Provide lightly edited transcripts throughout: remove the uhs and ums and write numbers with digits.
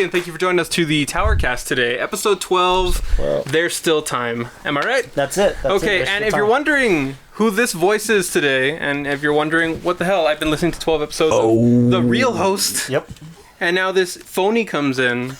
everybody, and thank you for joining us to the TowerCast today. Episode 12, There's Still Time. Am I right? That's it. Okay, and if you're wondering who this voice is today, and if you're wondering, what the hell, I've been listening to 12 episodes of the real host. Yep. And now this phony comes in.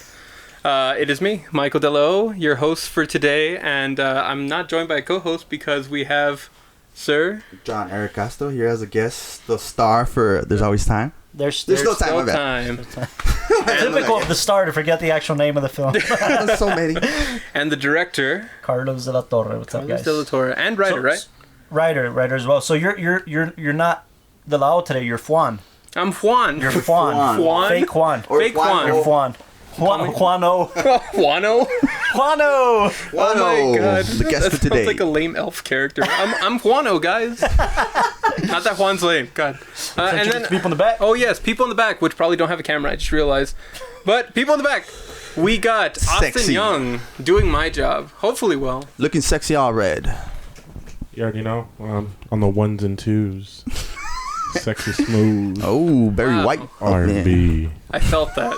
It is me, Michael Delao, your host for today, and I'm not joined by a co-host because we have, sir? John Erik Castro here as a guest, the star for There's Always Time. There's still time. Typical of the star to forget the actual name of the film. There's so many. And the director, Carlos de la Torre. What's up, guys? De la Torre, and writer, right? Writer as well. So you're not Delao today. You're Fuan. I'm Juan. You're Fuan. Juan. Fake Juan. Fake Juan. You're Fuan. Fuano. Juano. Fuano. Oh my god. The guest that for today. Sounds like a lame elf character. I'm Fuano, guys. Not that Juan's lame. God. And then people in the back. Oh yes, people in the back, which probably don't have a camera. I just realized. But people in the back, we got Austin Sexy. Young doing my job. Hopefully well. Looking sexy all red. You already know. On the ones and twos. Sexy smooth. Oh, very white. R&B. I felt that.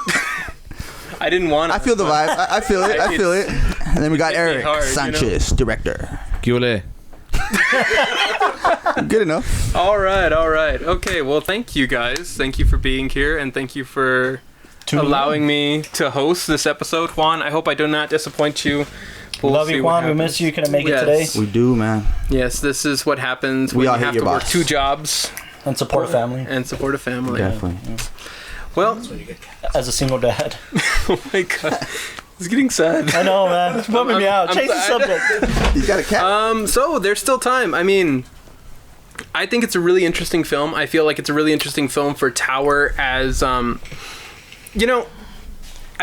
I didn't want it. I feel the vibe. I feel it. I feel it. And then we got hit me Erik hard, Sanchez, director. Good. Good enough. All right. Okay, well, thank you guys. Thank you for being here, and thank you for allowing me to host this episode. Juan, I hope I do not disappoint you. We'll Love you, Juan. We miss you. You couldn't make it today. We do, man. Yes, this is what happens when We you all hate have your to work boss. 2 jobs. And support a family. And support a family. Definitely. Well, As a single dad. oh my god. It's getting sad. I know, man. It's bumming me out. I'm Change the sad. subject. You got a cat? So there's still time. I mean, I think it's a really interesting film. I feel like it's a really interesting film for Tower as, I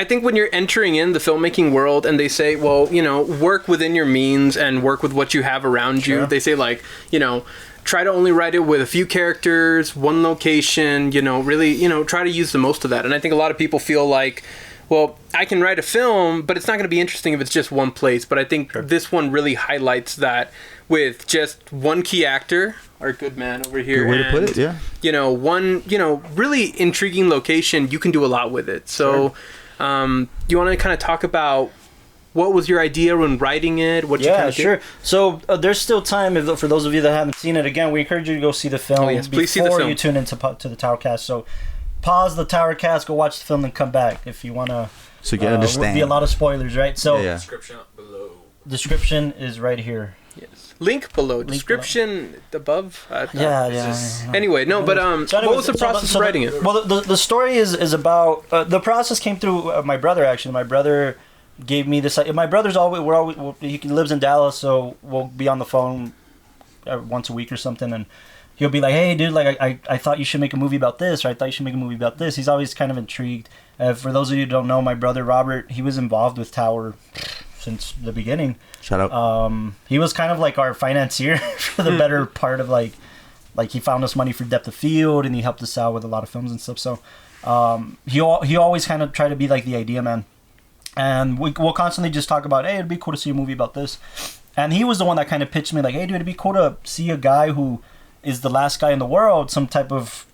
think when you're entering in the filmmaking world and they say, well, work within your means and work with what you have around you. They say like, try to only write it with a few characters, one location, really, try to use the most of that. And I think a lot of people feel like, well, I can write a film, but it's not going to be interesting if it's just one place. But I think this one really highlights that with just one key actor, our good man over here. Good way to put it, yeah. One, really intriguing location, you can do a lot with it. So, you want to kind of talk about what was your idea when writing it? What you kind of sure. did? So there's still time for those of you that haven't seen it. Again, we encourage you to go see the film. Oh, yes, please see the before film. you tune into the TowerCast. So pause the TowerCast, go watch the film, and come back if you want to. So you can understand. Would be a lot of spoilers, right? So Yeah. Description below. description is right here. Yes. Link below. Description above. Yeah. Anyway, no, but So what was the process of writing it? Well, the story is about the process came through my brother. Actually, my brother gave me this. My brother's he lives in Dallas, so we'll be on the phone once a week or something, and he'll be like, "Hey, dude, like I thought you should make a movie about this, or I thought you should make a movie about this." He's always kind of intrigued. For those of you who don't know, my brother Robert, he was involved with Tower since the beginning. Shout out. He was kind of like our financier for the better part of like he found us money for depth of field, and he helped us out with a lot of films and stuff. So he always kind of tried to be like the idea man, and we'll constantly just talk about, hey, it'd be cool to see a movie about this. And he was the one that kind of pitched me like, hey, dude, it'd be cool to see a guy who is the last guy in the world, some type of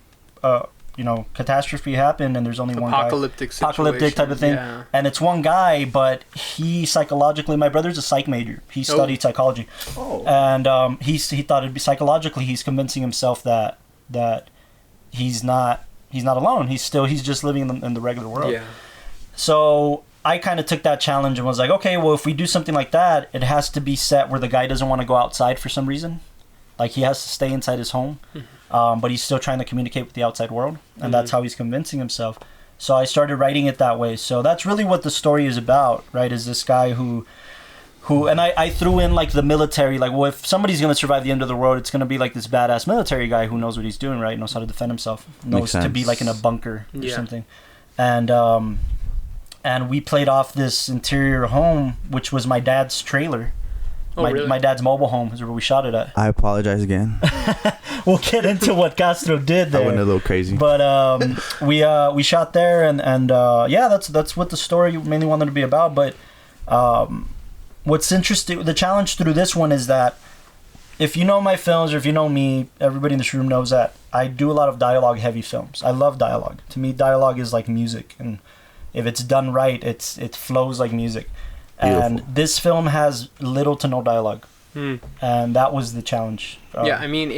catastrophe happened, and there's only one guy. Apocalyptic type of thing. Yeah. And it's one guy, but he psychologically, my brother's a psych major. He studied psychology. And he thought it'd be psychologically, he's convincing himself that he's not alone. He's just living in the regular world. Yeah. So I kind of took that challenge and was like, okay, well, if we do something like that, it has to be set where the guy doesn't want to go outside for some reason. Like, he has to stay inside his home, but he's still trying to communicate with the outside world, and that's how he's convincing himself. So I started writing it that way. So that's really what the story is about, right, is this guy who and I threw in, like, the military, like, well, if somebody's going to survive the end of the world, it's going to be, like, this badass military guy who knows what he's doing, right, knows how to defend himself, knows to be, like, in a bunker or something. And we played off this interior home, which was my dad's trailer. Really? My dad's mobile home is where we shot it at. I apologize again. We'll get into what Castro did there. I went a little crazy. But we shot there, and that's what the story mainly wanted to be about. But what's interesting, the challenge through this one is that if you know my films, or if you know me, everybody in this room knows that I do a lot of dialogue-heavy films. I love dialogue. To me, dialogue is like music, and if it's done right, it flows like music. Beautiful. And this film has little to no dialogue. And that was the challenge. Yeah, I mean,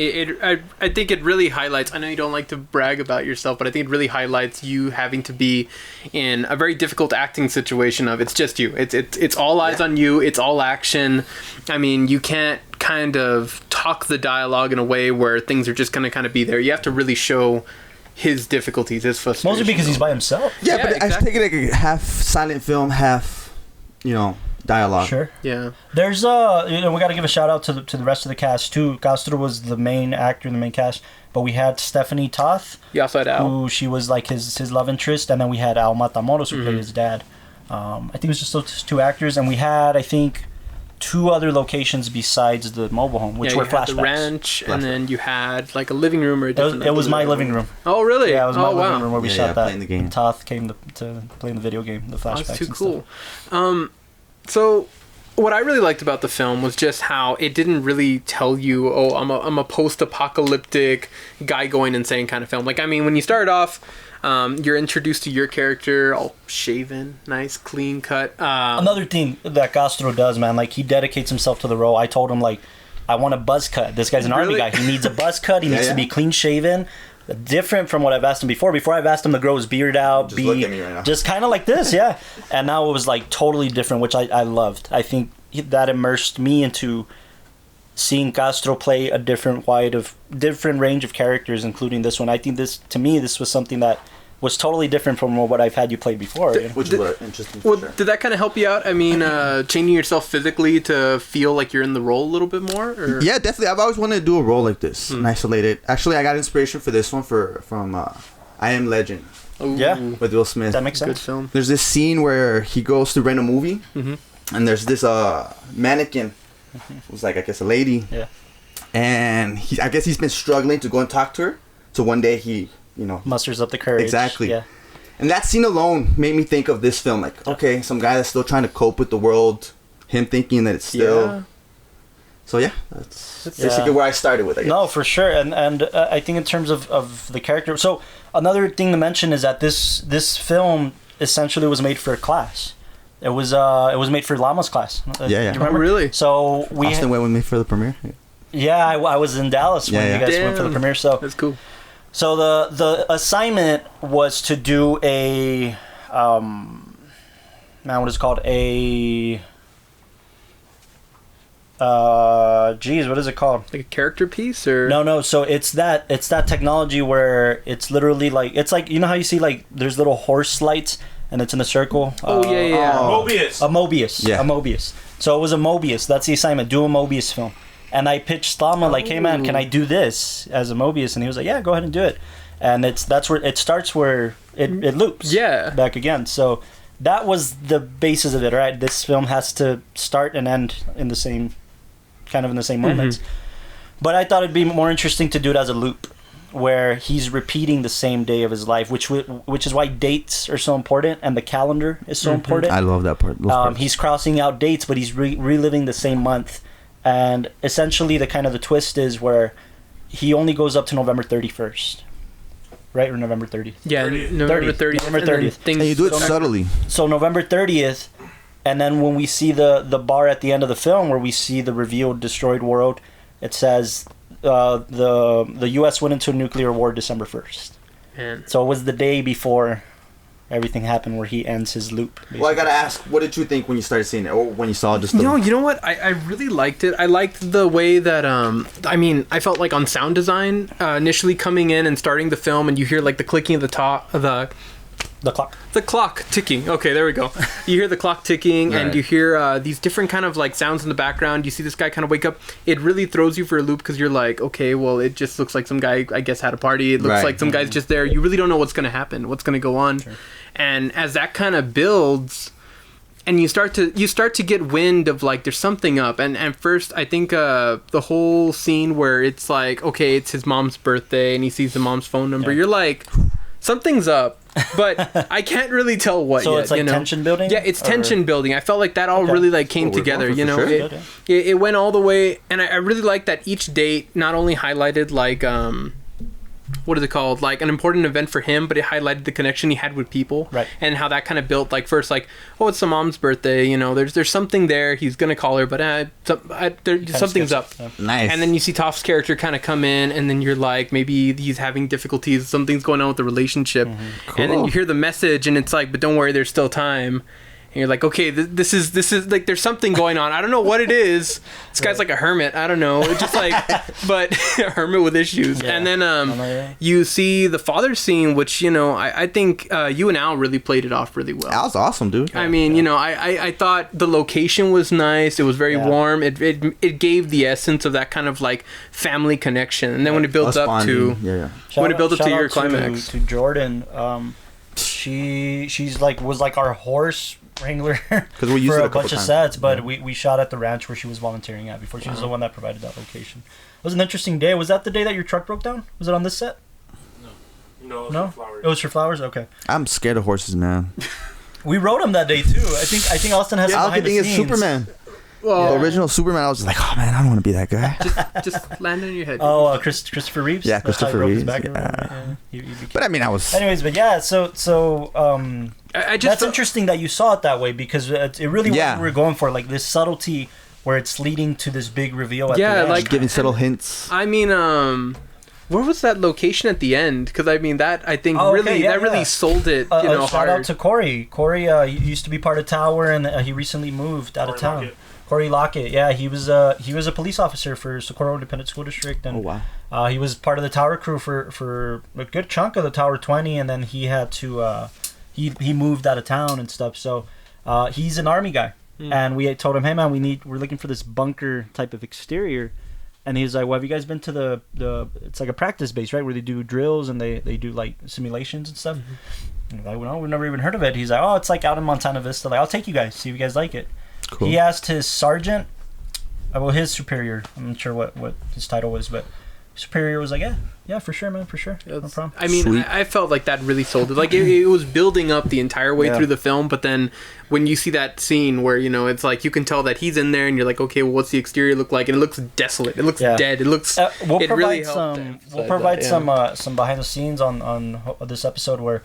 I think it really highlights. I know you don't like to brag about yourself, but I think it really highlights you having to be in a very difficult acting situation. Of it's just you. It's all eyes on you. It's all action. I mean, you can't kind of talk the dialogue in a way where things are just going to kind of be there. You have to really show his difficulties, his frustration. Mostly because he's by himself. Yeah, but exactly. I take it like a half silent film, half, dialogue. Sure. Yeah. There's we got to give a shout out to the rest of the cast too. Castro was the main actor in the main cast, but we had Stephanie Toth. You also had Al. Who she was like his love interest, and then we had Al Matamoros who played his dad. I think it was just those two actors, and we had I think 2 other locations besides the mobile home, which were you had flashbacks. the ranch, and then you had like a living room or a different. It was my living room. Oh really? Yeah, it was my living wow. room where we shot that. playing the game. Toth came to play in the video game, the flashbacks. That's too and cool. stuff. So what I really liked about the film was just how it didn't really tell you, oh, I'm a post-apocalyptic guy going insane kind of film. Like, I mean, when you start off, you're introduced to your character, all shaven, nice, clean cut. Another thing that Castro does, man, like he dedicates himself to the role. I told him like, I want a buzz cut. This guy's an army Really? guy. He needs a buzz cut. He needs to be clean shaven. Different from what I've asked him before. Before I've asked him to grow his beard out, Just look at me right now. just kind of like this, yeah. And now it was like totally different, which I loved. I think that immersed me into seeing Castro play a different range of characters, including this one. I think this was something that was totally different from what I've had you play before. Which is what interesting. Well, did that kind of help you out? I mean, changing yourself physically to feel like you're in the role a little bit more? Or? Yeah, definitely. I've always wanted to do a role like this, and isolated. Actually, I got inspiration for this one from I Am Legend Ooh, Yeah. with Will Smith. That makes good sense. film. There's this scene where he goes to rent a movie, and there's this mannequin who's like, I guess, a lady. Yeah. And I guess he's been struggling to go and talk to her. So one day he, Musters up the courage. Exactly. Yeah. And that scene alone made me think of this film. Like, okay, some guy that's still trying to cope with the world, him thinking that it's still... Yeah. So yeah, that's basically where I started with, I guess. No, for sure, and I think in terms of the character. So another thing to mention is that this film essentially was made for a class. It was made for Llama's class. Yeah. You remember? Oh, really? So we Austin went with me for the premiere. yeah, I was in Dallas when you guys went for the Damn. premiere. So That's cool. So the assignment was to do a what is it called? What is it called? Like a character piece, or No. So it's that technology where it's literally like you know how you see like there's little horse lights and it's in a circle. Oh yeah. Mobius. A Mobius. Yeah. A Mobius. So it was a Mobius. That's the assignment. Do a Mobius film. And I pitched Stama like, hey man, can I do this as a Mobius? And he was like, yeah, go ahead and do it. And that's where it starts, where it loops. Yeah. Back again. So that was the basis of it, right? This film has to start and end in the same moments. But I thought it'd be more interesting to do it as a loop, where he's repeating the same day of his life, which is why dates are so important and the calendar is so important. I love that part. He's crossing out dates, but he's reliving the same month. And essentially, the twist is where he only goes up to November 31st, right, or November 30th. Yeah, November 30th. November 30th. And you do it subtly. So November 30th, and then when we see the bar at the end of the film, where we see the revealed destroyed world, it says the U.S. went into a nuclear war December 1st. Man. So it was the day before everything happened, where he ends his loop. Basically. Well, I gotta ask, what did you think when you started seeing it, or when you saw just the... You know what? I really liked it. I liked the way that, I felt like on sound design, initially coming in and starting the film, and you hear like the clicking of the clock. The clock ticking. Okay, there we go. You hear the clock ticking, and you hear these different kind of like sounds in the background. You see this guy kind of wake up. It really throws you for a loop, because you're like, okay, well, it just looks like some guy, I guess, had a party. It looks like some guy's just there. You really don't know what's going to happen, what's going to go on. Sure. And as that kind of builds, and you start to get wind of like there's something up. And first, I think the whole scene where it's like, okay, it's his mom's birthday, and he sees the mom's phone number. You're like, something's up, but I can't really tell what so yet. It's like tension building? Yeah, it's tension building. I felt like that all really like came together. You know, sure. it went all the way, and I really like that each date not only highlighted like what is it called? Like an important event for him, but it highlighted the connection he had with people, Right. And how that kind of built like first like, oh, it's the mom's birthday, you know, there's something there. He's gonna call her, but something's up. Yeah. Nice. And then you see Toph's character kind of come in, and then you're like, maybe he's having difficulties, something's going on with the relationship, and then you hear the message, and it's like, but don't worry, there's still time. And you're like, okay, this is like, there's something going on. I don't know what it is. This guy's like a hermit. I don't know. It's just like, but a hermit with issues. Yeah. And then you see the father scene, which, you know, I think you and Al really played it off really well. Al's awesome, dude. I mean, you know, I thought the location was nice. It was very warm. It gave the essence of that kind of like family connection. And then when it builds up to when it builds up to your climax, to Jordan, she's like was like our horse wrangler we used for it a a couple bunch of times. sets, but we shot at the ranch where she was volunteering at before. She was the one that provided that location. It was an interesting day. Was that the day that your truck broke down? Was it on this set? No, it was for flowers. Okay. I'm scared of horses, man. We rode him that day too. I think Austin has some Al behind the think it's scenes. Superman. well, The original Superman. I was just like, oh man, I don't want to be that guy. just land on your head. Oh, Christopher Reeves. Yeah, That's how he Christopher broke his Reeves, back. yeah. He became- But I mean, I was. Anyways, but yeah, so I just that's felt- interesting that you saw it that way because it really Yeah. what we were going for, like this subtlety where it's leading to this big reveal. At Yeah, the end. like- Giving subtle hints. I mean, where was that location at the end? Because I mean, that I think Oh, okay, really yeah, that really yeah. sold it. You know, shout hard. out to Corey. Corey he used to be part of Tower, and he recently moved out of town. Lockett. Corey Lockett, yeah, he was a police officer for Socorro Independent School District, and Oh wow. he was part of the Tower crew for a good chunk of the Tower 20, and then he had to he moved out of town and stuff. So he's an Army guy, and we told him, hey man, we're looking for this bunker type of exterior. And he's like, well, have you guys been to the it's like a practice base, right, where they do drills and they do like simulations and stuff? And we're like, well, we've never even heard of it. He's like, oh, it's like out in Montana Vista. Like, I'll take you guys, see if you guys like it. Cool. He asked his sergeant, well, his superior, I'm not sure what his title was, but superior was like, yeah, for sure, man, for sure, no problem. I mean, Sweet. I felt like that really sold it. Like it was building up the entire way Yeah. through the film, but then when you see that scene where, you know, it's like you can tell that he's in there, and you're like, okay, well, what's the exterior look like? And it looks desolate. It looks dead. It looks. We'll it provide really helped to emphasize that, yeah. some behind the scenes on this episode where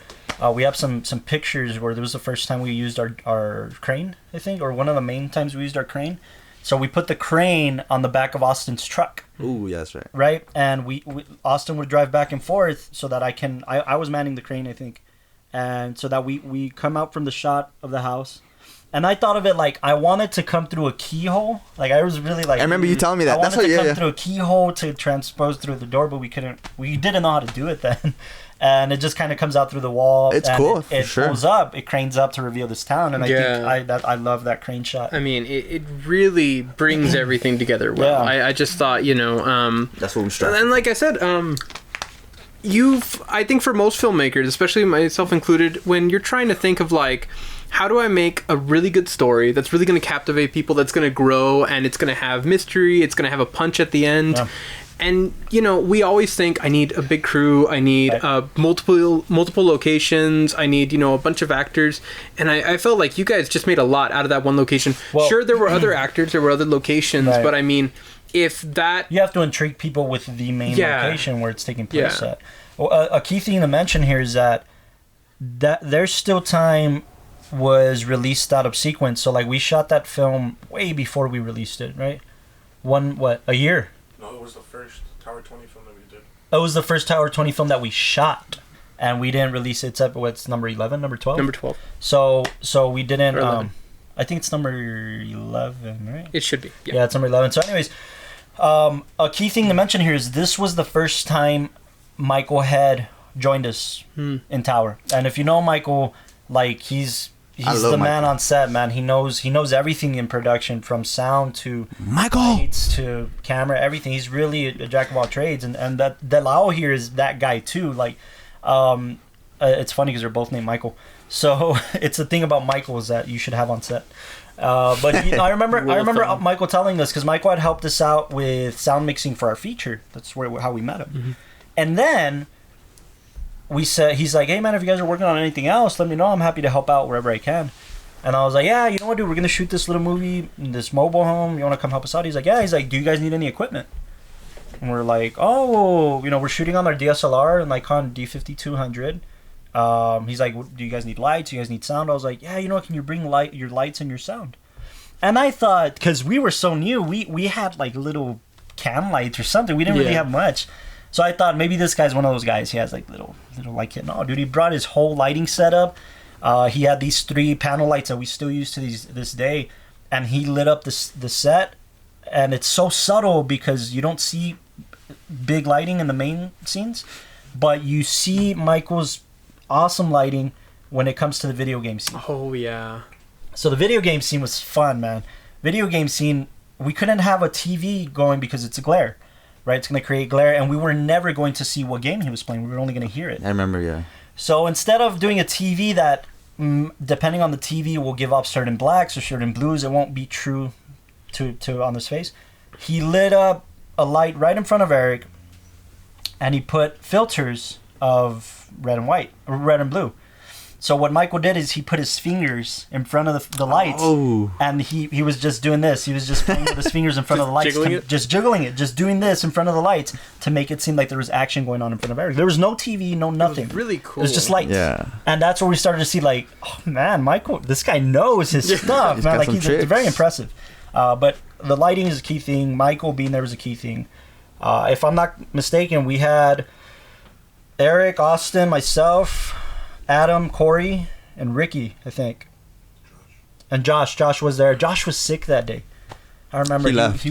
we have some pictures where there was the first time we used our crane, I think, or one of the main times we used our crane. So we put the crane on the back of Austin's truck, Ooh, yeah, that's right. right? And we Austin would drive back and forth so that I was manning the crane, I think, and so that we come out from the shot of the house. And I thought of it like I wanted to come through a keyhole. Like I was really like. I remember you telling me that. I That's wanted what. to come Yeah. through a keyhole to transpose through the door, but we couldn't. We didn't know how to do it then, and it just kind of comes out through the wall. It's and cool, It, for it sure. pulls up. It cranes up to reveal this town, and Yeah. I think I love that crane shot. I mean, it really brings everything together well. Yeah. I just thought, you know, That's what we strive. and like I said, I think for most filmmakers, especially myself included, when you're trying to think of like, how do I make a really good story that's really going to captivate people, that's going to grow, and it's going to have mystery, it's going to have a punch at the end. Yeah. And, you know, we always think, I need a big crew, I need multiple locations, I need, you know, a bunch of actors. And I felt like you guys just made a lot out of that one location. Well, sure, there were other actors, there were other locations, Right. but I mean, if that... You have to intrigue people with the main Yeah. location where it's taking place Yeah. at. Well, a key thing to mention here is that There's Still Time was released out of sequence. So, like, we shot that film way before we released it, right? A year? No, it was the first Tower 20 film that we did. It was the first Tower 20 film that we shot. And we didn't release it. It's at, what's number 11, number 12? Number 12. So we didn't... Or 11. I think it's number 11, right? It should be. Yeah. Yeah, it's number 11. So anyways, a key thing to mention here is this was the first time Michael had joined us in Tower. And if you know Michael, like he's the man on set, man. He knows everything in production, from sound to Michael lights to camera, everything. He's really a jack of all trades, and that Delao here is that guy too. Like, it's funny because they're both named Michael. So it's the thing about Michael is that you should have on set. But I remember Michael telling us, because Michael had helped us out with sound mixing for our feature. That's how we met him. Mm-hmm. And then he's like, hey man, if you guys are working on anything else, let me know. I'm happy to help out wherever I can. And I was like, yeah, you know what, dude, we're gonna shoot this little movie in this mobile home. You want to come help us out? He's like, yeah. He's like, do you guys need any equipment? and we're like, oh, we're shooting on our DSLR and Nikon D5200. He's like, do you guys need lights? Do you guys need sound? I was like, yeah, can you bring your lights and your sound? And I thought, because we were so new, we had like little can lights or something. We didn't really have much. So I thought maybe this guy's one of those guys. He has like little like, no, dude, he brought his whole lighting setup. He had these 3 panel lights that we still use to this day. And he lit up the set. And it's so subtle because you don't see big lighting in the main scenes. But you see Michael's awesome lighting when it comes to the video game scene. Oh, yeah. So the video game scene was fun, man. Video game scene, we couldn't have a TV going because it's a glare, right? It's going to create glare, and we were never going to see what game he was playing. We were only going to hear it. I remember, yeah. So instead of doing a TV that, depending on the TV, will give off certain blacks or certain blues, it won't be true to on his face. He lit up a light right in front of Erik, and he put filters of red and white, or red and blue. So what Michael did is he put his fingers in front of the lights, and he was just doing this. He was just playing with his fingers in front of the lights, just jiggling it, just doing this in front of the lights to make it seem like there was action going on in front of Erik. There was no TV, no nothing. It was really cool. It was just lights. Yeah. And that's where we started to see like, oh man, Michael, this guy knows his stuff, He's man. got Like he's very impressive. But the lighting is a key thing. Michael being there was a key thing. If I'm not mistaken, we had Erik, Austin, myself, Adam, Corey, and Ricky, I think. And Josh. Josh was there. Josh was sick that day. I remember he left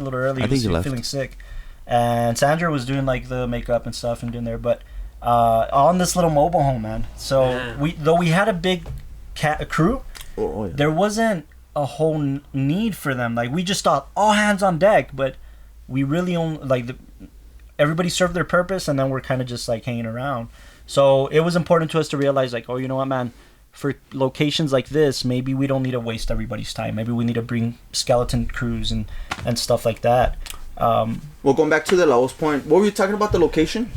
a little early. I think he was left. feeling sick. And Sandra was doing like the makeup and stuff and doing there. But on this little mobile home, man. So we had a big crew, there wasn't a whole need for them. Like we just thought all hands on deck, but we really only everybody served their purpose, and then we're kind of just like hanging around. So it was important to us to realize, like, oh, you know what, man? For locations like this, maybe we don't need to waste everybody's time. Maybe we need to bring skeleton crews and stuff like that. Well, going back to the Laos point, what were you talking about, the location?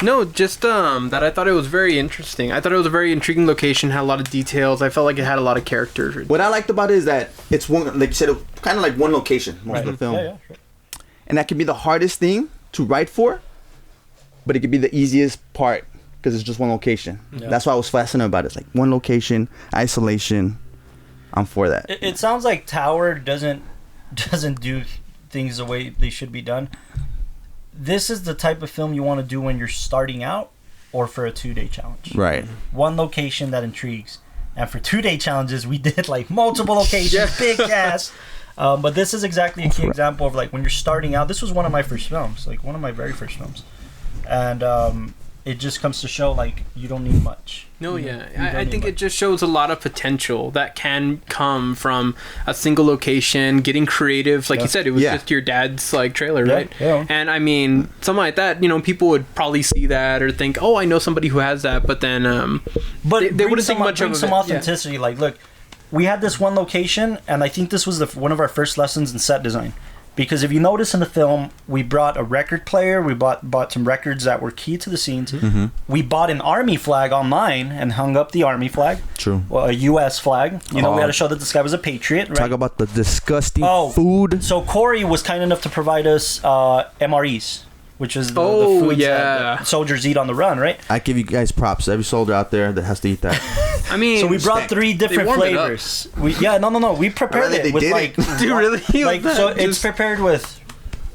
No, just that I thought it was very interesting. I thought it was a very intriguing location, had a lot of details. I felt like it had a lot of characters. What I liked about it is that it's one, like you said, kind of like one location most of the film. Yeah, sure. And that can be the hardest thing to write for, but it could be the easiest part because it's just one location. Yeah. That's why I was fascinated about it. It's like one location, isolation. I'm for that. It sounds like Tower doesn't do things the way they should be done. This is the type of film you want to do when you're starting out or for a 2-day challenge. Right. One location that intrigues. And for 2-day challenges, we did like multiple locations, big cast. But this is exactly a key example of like when you're starting out. This was one of my first films, like one of my very first films. And it just comes to show like you don't need much. No, I think it just shows a lot of potential that can come from a single location, getting creative. Like you said, it was just your dad's like trailer, right? Yeah. And I mean, something like that, people would probably see that or think, oh, I know somebody who has that, but then they wouldn't think much of it. Some authenticity. Like, look, we had this one location, and I think this was one of our first lessons in set design. Because if you notice in the film, we brought a record player, we bought some records that were key to the scenes. Mm-hmm. We bought an army flag online and hung up the army flag. True. Well, a U.S. flag. We had to show that this guy was a patriot, right? Talk about the disgusting food. So Corey was kind enough to provide us MREs, which is the food that soldiers eat on the run, right? I give you guys props. Every soldier out there that has to eat that. I mean, so we brought 3 different flavors. We prepared it with like. Dude, really? It's prepared with.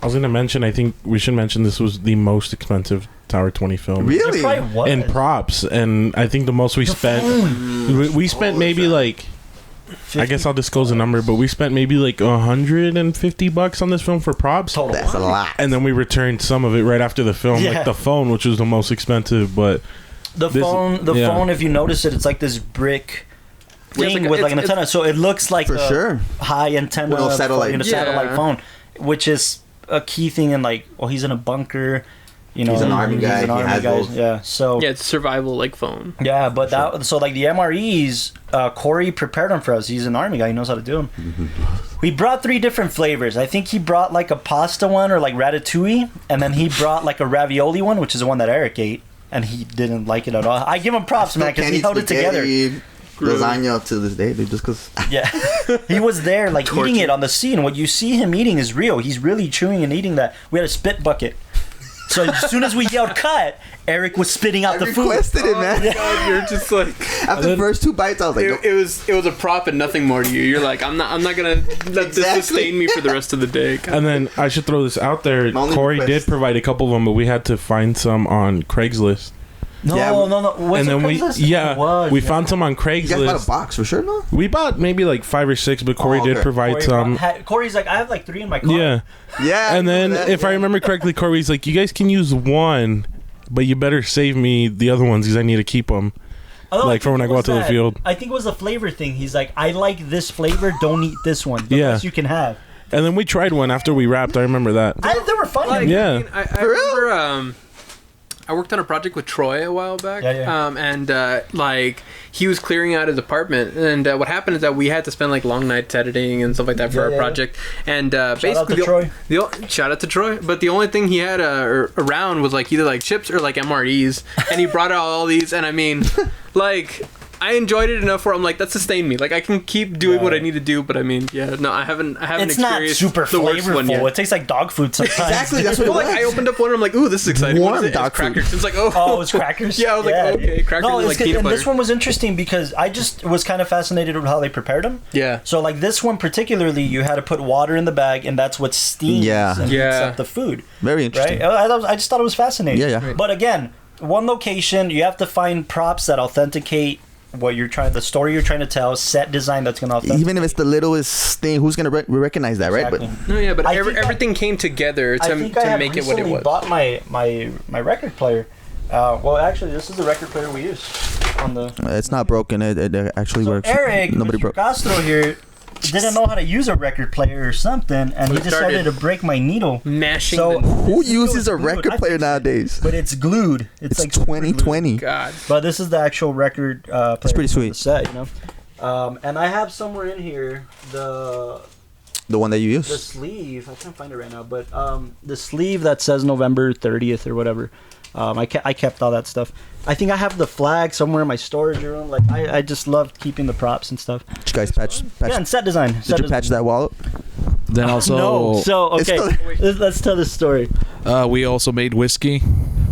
I was gonna mention. I think we should mention this was the most expensive Tower 20 film. Really? It probably was. And props, and I think the most we spent. We spent maybe like. 50. I guess I'll disclose a number, but we spent maybe like $150 on this film for props. Total. That's a lot. And then we returned some of it right after the film, like the phone, which was the most expensive. But the phone, if you notice it, it's like this brick thing with like an antenna, so it looks like a high antenna satellite phone, which is a key thing in like, he's in a bunker. He's an army guy. He has both. Yeah, so it's survival like phone. Yeah, but like the MREs, Corey prepared them for us. He's an army guy. He knows how to do them. Mm-hmm. We brought 3 different flavors. I think he brought like a pasta one or like ratatouille, and then he brought like a ravioli one, which is the one that Erik ate, and he didn't like it at all. I give him props, man, because he held it together. lasagna to this day, dude, just because. Yeah, he was there like eating it on the scene. What you see him eating is real. He's really chewing and eating that. We had a spit bucket. So as soon as we yelled cut, Erik was spitting out the food. I requested it, man. Oh God, you're just like after the first 2 bites, I was like, it was a prop and nothing more to you. You're like, I'm not gonna let this sustain me for the rest of the day. God. And then I should throw this out there. Corey did provide a couple of them, but we had to find some on Craigslist. No. And then we found some on Craigslist. You guys bought a box for sure, no? We bought maybe like 5 or 6, but Corey did provide some. Corey's like, I have like 3 in my car. Yeah. And then, if I remember correctly, Corey's like, you guys can use one, but you better save me the other ones because I need to keep them. Like for when I go out to the field. I think it was a flavor thing. He's like, I like this flavor. Don't eat this one. The best you can have. And then we tried one after we wrapped. I remember that. They were fun. Like, I remember. I worked on a project with Troy a while back, and like he was clearing out his apartment, and what happened is that we had to spend like long nights editing and stuff like that for our project. And basically, shout out to Troy. But the only thing he had around was like either like chips or like MREs, and he brought out all these. And I mean, like. I enjoyed it enough where I'm like, that sustained me. Like, I can keep doing what I need to do, but I mean, I haven't it's not super flavorful. It tastes like dog food sometimes. Exactly, that's what it was. I opened up one and I'm like, ooh, this is exciting. Warm dog crackers. food. It's like, oh, it's crackers? Yeah, I was like, okay, crackers and like peanut butter. This one was interesting because I just was kind of fascinated with how they prepared them. Yeah. So, like, this one particularly, you had to put water in the bag, and that's what steams and heats up the food. Very interesting. Right? I just thought it was fascinating. Yeah. Right. But again, one location, you have to find props that authenticate what you're trying, the story you're trying to tell, set design that's going to authenticate. Even if it's the littlest thing, who's going to recognize that, right? But but everything came together to make it what it was. I bought my record player. Well, actually, this is the record player we use on the. It's not broken. It actually works. Erik, Mr. Castro here, didn't know how to use a record player or something, and he decided to break my needle. Mashing. So who uses a record player nowadays? But it's glued. It's like 2020. God. But this is the actual record player. It's pretty sweet. The set, you know. And I have somewhere in here the one that you use. The sleeve. I can't find it right now, but the sleeve that says November 30th or whatever. I kept all that stuff. I think I have the flag somewhere in my storage room. Like I just loved keeping the props and stuff. Did you guys patch? Yeah, and set design. Did you patch that wallet? Then also, no. So okay, let's tell this story. We also made whiskey.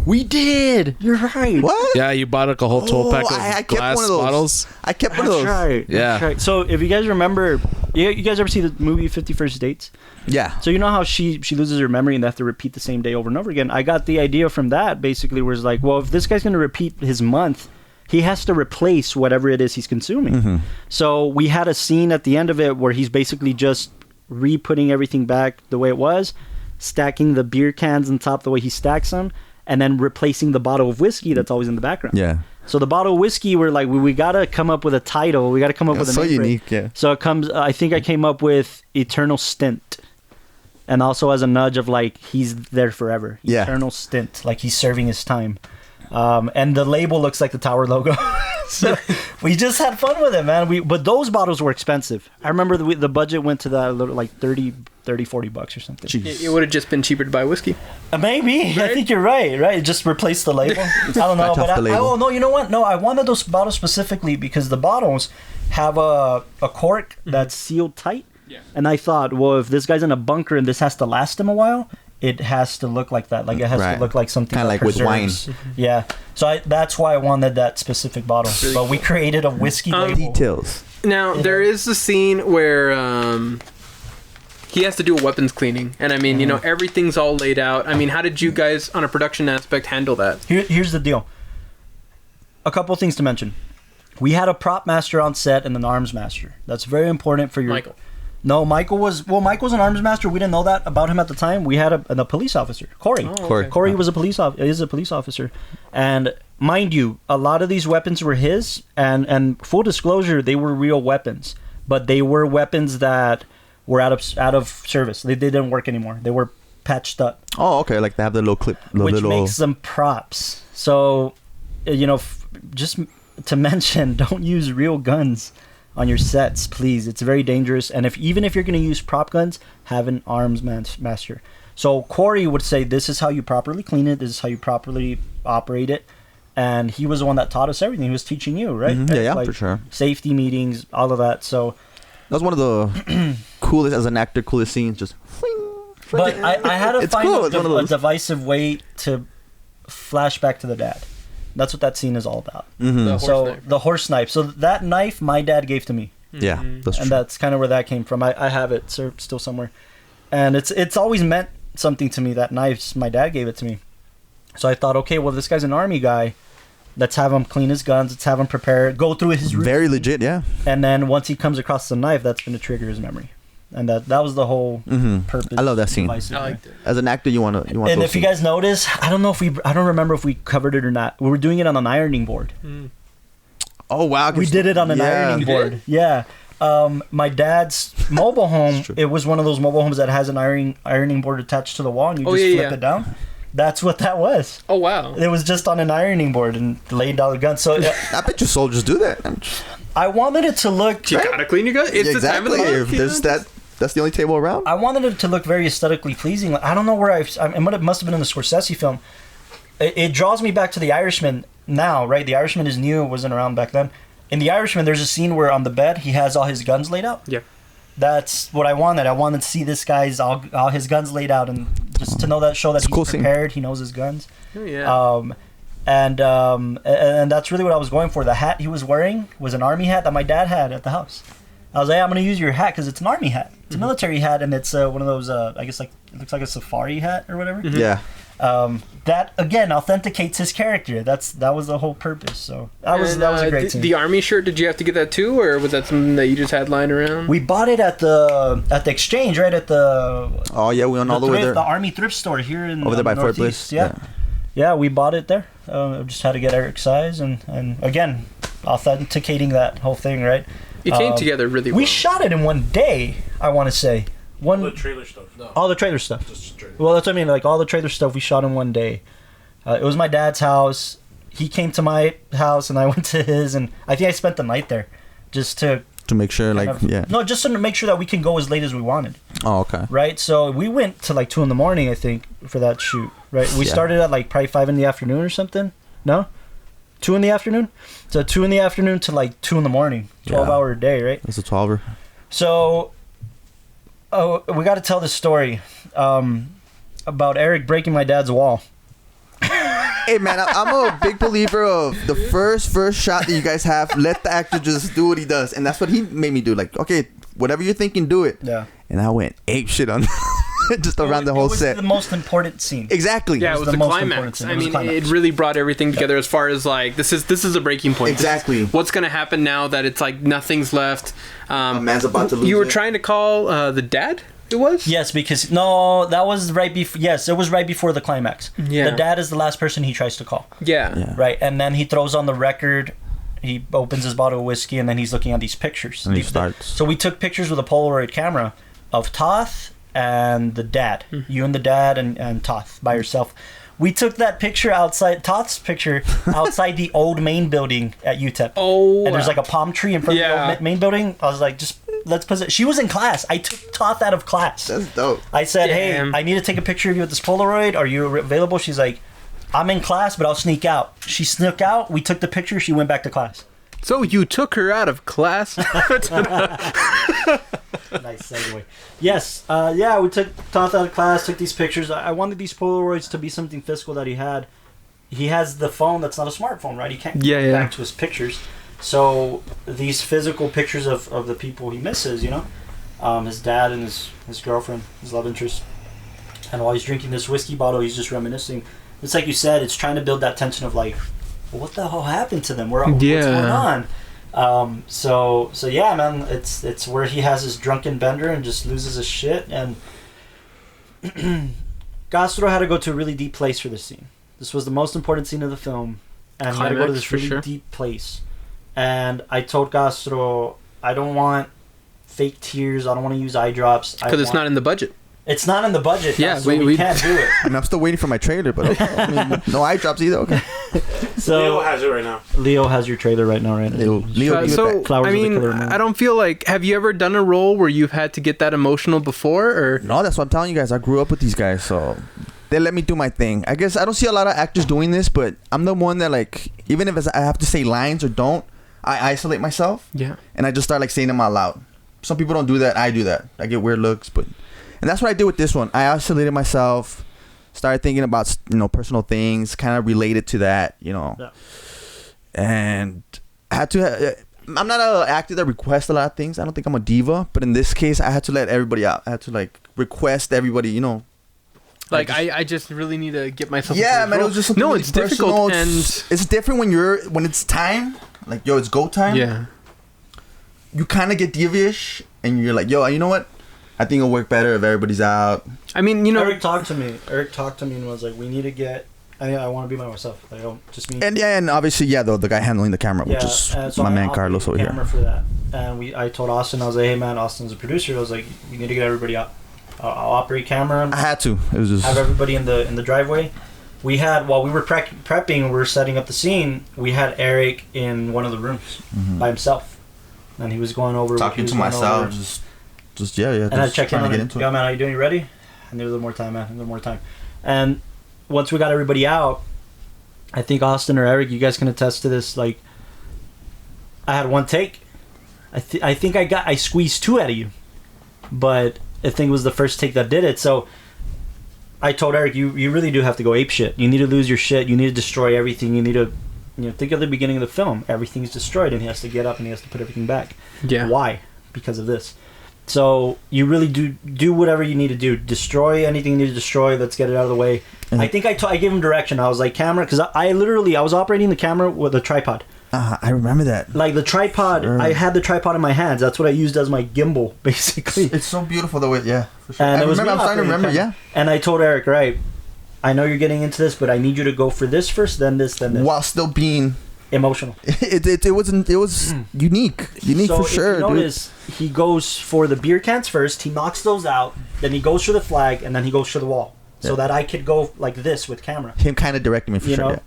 We did. You're right. What? Yeah, you bought like a whole 12 pack of glass bottles. I kept one of those. Right. Yeah. That's right. So if you guys remember, you guys ever see the movie 50 First Dates? Yeah. So you know how she loses her memory and they have to repeat the same day over and over again? I got the idea from that, basically, where it's like, well, if this guy's going to repeat his month, he has to replace whatever it is he's consuming. Mm-hmm. So we had a scene at the end of it where he's basically just re-putting everything back the way it was, stacking the beer cans on top the way he stacks them, and then replacing the bottle of whiskey that's always in the background. Yeah. So the bottle of whiskey, we're like, we got to come up with a title. We got to come up with a name. So unique, yeah. So it comes, I think I came up with Eternal Stint. And also as a nudge of like, he's there forever. Yeah. Eternal Stint. Like he's serving his time. And the label looks like the Tower logo. So we just had fun with it, man. But those bottles were expensive. I remember the budget went to that like 30, $40 or something. It would have just been cheaper to buy whiskey. Maybe. Right? I think you're right. Just replace the label. I don't know. But no, you know what? No, I wanted those bottles specifically because the bottles have a cork that's sealed tight. Yeah. And I thought, well, if this guy's in a bunker and this has to last him a while, it has to look like that. Like it has to look like something kind of like preserves. with wine. Yeah. So that's why I wanted that specific bottle. Really but we created a whiskey label. Details. Now, there is a scene where he has to do a weapons cleaning. And I mean, you know, everything's all laid out. I mean, how did you guys, on a production aspect, handle that? Here's the deal. A couple of things to mention. We had a prop master on set and an arms master. That's very important for your... Michael. No, Michael's an arms master. We didn't know that about him at the time. We had a police officer, Corey. Okay. Corey was is a police officer, and mind you, a lot of these weapons were his. And full disclosure, they were real weapons, but they were weapons that were out of service. They didn't work anymore. They were patched up. Oh, okay. Like they have the little clip, which makes them props. So, you know, just to mention, don't use real guns on your sets, please. It's very dangerous. And even if you're going to use prop guns, have an arms master. So Corey would say, this is how you properly clean it. This is how you properly operate it. and he was the one that taught us everything. He was teaching you, right? Mm-hmm. Yeah, like for sure. Safety meetings, all of that. So that was one of the coolest, as an actor, coolest scenes. Just. But I had to find cool. a divisive way to flash back to the dad. That's what that scene is all about. Mm-hmm. The horse knife. So that knife my dad gave to me. Yeah, that's true. And that's kind of where that came from. I have it still somewhere. And it's always meant something to me, that knife. My dad gave it to me. So I thought, okay, well, this guy's an army guy. Let's have him clean his guns. Let's have him prepare, go through his routine. Very legit, yeah. And then once he comes across the knife, that's going to trigger his memory. And that was the whole purpose. I love that scene. I liked it. As an actor, you want. And if you guys notice, I don't remember if we covered it or not. We were doing it on an ironing board. Oh wow! We did it on an ironing board. Yeah. My dad's mobile home. It was one of those mobile homes that has an ironing board attached to the wall, and you just flip it down. That's what that was. Oh wow! It was just on an ironing board and laid down the gun. So I bet you soldiers do that. I wanted it to look. You gotta clean your gun. It's exactly. the time of the month, If there's that. That's the only table around. I wanted it to look very aesthetically pleasing. I don't know where it must have been in the Scorsese film. It draws me back to The Irishman now, right? The Irishman is new. It wasn't around back then. In The Irishman, there's a scene where on the bed he has all his guns laid out. Yeah. That's what I wanted. I wanted to see this guy's all his guns laid out, and just to know that show that he's prepared. He knows his guns. Yeah. And that's really what I was going for. The hat he was wearing was an army hat that my dad had at the house. I was like, I'm going to use your hat because it's an army hat. It's a military hat, and it's one of those, I guess, like it looks like a safari hat or whatever. Yeah. That, again, authenticates his character. That was the whole purpose. So that was a great scene. The army shirt, did you have to get that too, or was that something that you just had lying around? We bought it at the exchange, right at the... Oh, yeah, we went all the way there. The army thrift store here in over there by Fort Bliss. Yeah, we bought it there. Just had to get Eric's size, and again, authenticating that whole thing, right? It came together really well. We shot it in one day, I want to say. All the trailer stuff. No. All the trailer stuff. Just trailer. Well, that's what I mean. Like, all the trailer stuff we shot in one day. It was my dad's house. He came to my house, and I went to his, and I think I spent the night there just to make sure, No, just to make sure that we can go as late as we wanted. Oh, okay. Right? So we went to like 2 a.m, I think, for that shoot. Right? We started at like probably 5 p.m. or something. No? 2 p.m? So 2 p.m. to like 2 a.m. 12-hour day, right? It's a 12-hour. So, we got to tell this story about Erik breaking my dad's wall. Hey man, I'm a big believer of the first shot that you guys have. Let the actor just do what he does, and that's what he made me do. Like, okay, whatever you're thinking, do it. Yeah. And I went ape shit on just around the whole set. It was the most important scene. Exactly. Yeah, it was the climax. I mean, it really brought everything together as far as like this is a breaking point. Exactly. What's gonna happen now that it's like nothing's left? A man's about to lose. You were trying to call the dad. It was? Yes, because that was right before. Yes, it was right before the climax. Yeah. The dad is the last person he tries to call. Yeah. Right, and then he throws on the record. He opens his bottle of whiskey, and then he's looking at these pictures. And he starts. So we took pictures with a Polaroid camera of Toth and the dad. You and the dad and Toth by yourself. We took that picture outside, Toth's picture, outside the old main building at UTEP. Oh. And there's like a palm tree in front of the old main building. I was like, just let's put it. She was in class. I took Toth out of class. That's dope. I said, hey, I need to take a picture of you with this Polaroid. Are you available? She's like, I'm in class, but I'll sneak out. She snuck out. We took the picture. She went back to class. So you took her out of class? Nice segue. Yes. We took Toth out of class, took these pictures. I wanted these Polaroids to be something physical that he had. He has the phone that's not a smartphone, right? He can't go back to his pictures. So these physical pictures of the people he misses, his dad and his girlfriend, his love interest. And while he's drinking this whiskey bottle, he's just reminiscing. It's like you said, it's trying to build that tension of like, well, what the hell happened to them? What's going on? So yeah, man, it's where he has his drunken bender and just loses his shit. And Castro had to go to a really deep place for this scene. This was the most important scene of the film, and he had to go to this really deep place. And I told Castro, I don't want fake tears. I don't want to use eye drops. Because it's not in the budget. It's not in the budget. Yeah, so we can't do it. I mean, I'm still waiting for my trailer, but okay. I mean, no eye drops either. Okay. So Leo has it right now. Leo has your trailer right now, right? Leo so I mean, I don't feel like. Have you ever done a role where you've had to get that emotional before, or no? That's what I'm telling you guys. I grew up with these guys, so they let me do my thing. I guess I don't see a lot of actors doing this, but I'm the one that like, even if I have to say lines or don't, I isolate myself. Yeah. And I just start like saying them out loud. Some people don't do that. I do that. I get weird looks, and that's what I did with this one. I isolated myself, started thinking about personal things, kind of related to that, Yeah. And I had to. I'm not an actor that requests a lot of things. I don't think I'm a diva, but in this case, I had to let everybody out. I had to like request everybody, Like I just really need to get myself. Yeah, man. It was just something really it's difficult, and it's different when it's time. Like, yo, it's go time. Yeah. You kind of get diva-ish, and you're like, yo, you know what? I think it'll work better if everybody's out. I mean, Erik talked to me and was like, we need to get. I want to be by myself. Like, just me. And obviously, the guy handling the camera, which is so my man Carlos over here. For that. And I told Austin, I was like, hey man, Austin's a producer. I was like, you need to get everybody out. I'll operate camera. I had to. It was just have everybody in the driveway. We had, while we were prepping, we were setting up the scene. We had Erik in one of the rooms by himself, and he was going over talking to myself. Just yeah. And I checked in on him. Yo, man, how you doing? You ready? I need a little more time, man. A little more time. And once we got everybody out, I think Austin or Erik, you guys can attest to this. Like, I had one take. I think I squeezed 2 out of you, but I think it was the first take that did it. So I told Erik, you really do have to go ape shit. You need to lose your shit. You need to destroy everything. You need to, think of the beginning of the film. Everything's destroyed, and he has to get up and he has to put everything back. Yeah. Why? Because of this. So you really do whatever you need to do. Destroy anything you need to destroy. Let's get it out of the way. Mm-hmm. I think I gave him direction. I was like, camera, because I was operating the camera with a tripod. I remember that. Like the tripod, sure. I had the tripod in my hands. That's what I used as my gimbal, basically. It's so beautiful the way, yeah. For sure. And I'm starting to remember, yeah. And I told Erik, right, I know you're getting into this, but I need you to go for this first, then this, then this. While still being emotional. It was unique so for sure. If you notice, he goes for the beer cans first. He knocks those out. Then he goes for the flag, and then he goes for the wall, so that I could go like this with camera. Him kind of directing me for sure. Yeah.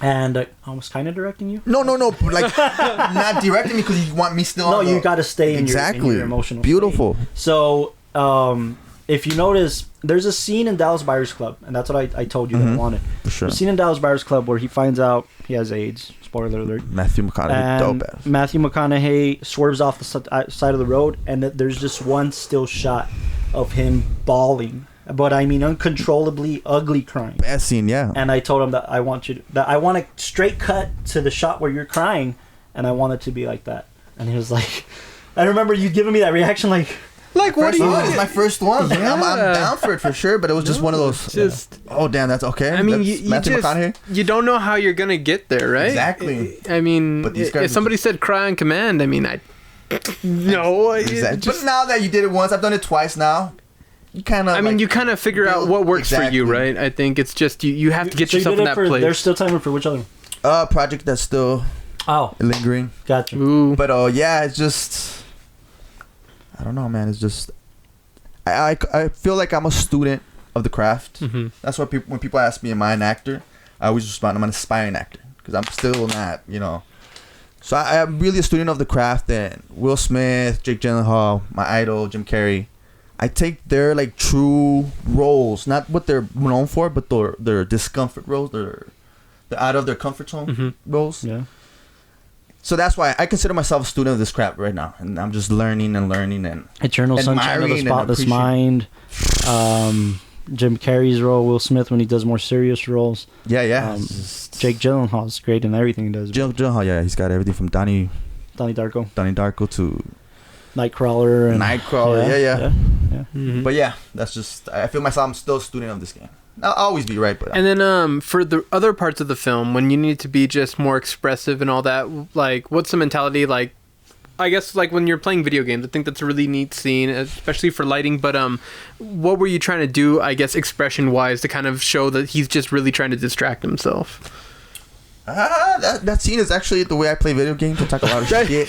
And I was kind of directing you. No, like not directing me because you want me still. No, you got to stay in your emotional. Beautiful. State. So if you notice, there's a scene in Dallas Buyers Club, and that's what I told you that I wanted. For sure. There's a scene in Dallas Buyers Club where he finds out he has AIDS. Spoiler alert. Matthew McConaughey, dope ass. Matthew McConaughey swerves off the side of the road, and there's just one still shot of him bawling. But I mean, uncontrollably ugly crying. Best scene, yeah. And I told him that I want a straight cut to the shot where you're crying, and I want it to be like that. And he was like, I remember you giving me that reaction, like what do you? It's my first one. Yeah. I'm down for it for sure. But it was just one of those. Oh damn, that's okay. I mean, you don't know how you're gonna get there, right? Exactly. I mean, if somebody said cry on command, I mean, no. Exactly. But now that you did it once, I've done it twice now. You kind of figure out what works for you, right? I think it's just you have to get yourself in that place. There's still time for which other one? Project that's still lingering. Gotcha. Ooh. But it's just, I don't know, man. It's just I feel like I'm a student of the craft. Mm-hmm. That's why when people ask me, am I an actor? I always respond, I'm an aspiring actor, because I'm still not, So I'm really a student of the craft. And Will Smith, Jake Gyllenhaal, my idol, Jim Carrey. I take their like true roles, not what they're known for, but their discomfort roles, they're out of their comfort zone roles. Yeah. So that's why I consider myself a student of this crap right now, and I'm just learning and Eternal Sunshine of the Spotless Mind. Jim Carrey's role, Will Smith when he does more serious roles. Yeah. Jake Gyllenhaal's great in everything he does. Gyllenhaal, yeah, he's got everything from Donnie Darko to Nightcrawler. Yeah. Mm-hmm. But yeah, that's just, I feel myself, I'm still a student of this game. I'll always be right, but... And then for the other parts of the film, when you need to be just more expressive and all that, like, what's the mentality, like, I guess, like, when you're playing video games, I think that's a really neat scene, especially for lighting, but what were you trying to do, I guess, expression-wise, to kind of show that he's just really trying to distract himself? That scene is actually the way I play video games. I talk a lot of shit.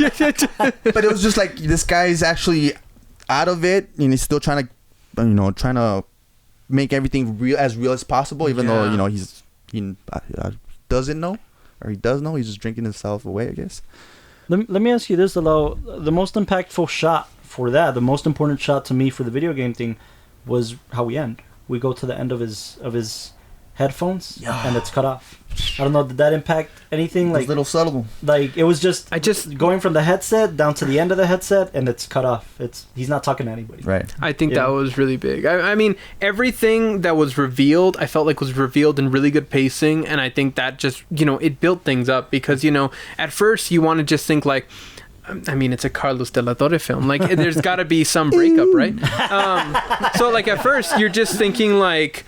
But it was just like, this guy's actually out of it, and he's still trying to make everything real as possible, even though, he doesn't know, or he does know, he's just drinking himself away, I guess. Let me ask you this, Delao. The most impactful shot for that, the most important shot to me for the video game thing, was how we end. we go to the end of his headphones and it's cut off. I don't know, did that impact anything? Like, it's a little subtle. Like, it was just going from the headset down to the end of the headset, and it's cut off. He's not talking to anybody. Right. I think that was really big. I mean, everything that was revealed, I felt like was revealed in really good pacing, and I think that just, it built things up because, at first you want to just think like, I mean, it's a Carlos de la Torre film. Like, there's got to be some breakup, right? So, like, at first you're just thinking like,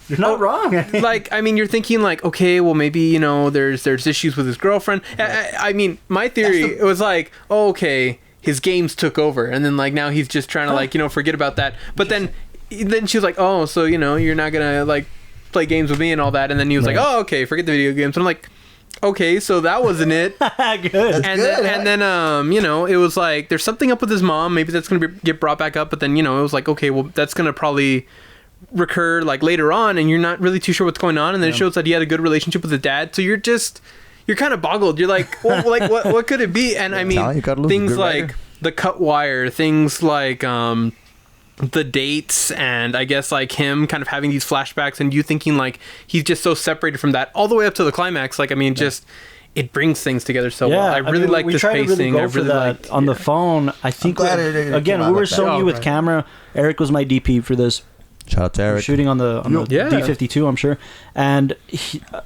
you're not wrong. Like, I mean, you're thinking like, okay, well, maybe there's issues with his girlfriend. I mean, my theory was like, oh, okay, his games took over, and then like now he's just trying to like forget about that. But then she was like, oh, so you're not gonna like play games with me and all that. And then he was like, oh, okay, forget the video games. And I'm like, okay, so that wasn't it. Good. And then it was like there's something up with his mom. Maybe that's gonna get brought back up. But then it was like, okay, well, that's gonna probably recur like later on, and you're not really too sure what's going on, and then it shows that he had a good relationship with the dad, so you're kind of boggled. You're like, well, like what could it be? And I mean, things like the cut wire, things like the dates, and I guess like him kind of having these flashbacks and you thinking like he's just so separated from that all the way up to the climax. Like, I mean, just it brings things together so well. I really like this pacing. I really liked on the phone. I think again, we were Sony with camera. Eric was my DP for this. Shout out to Erik. Shooting on the D52, I'm sure. And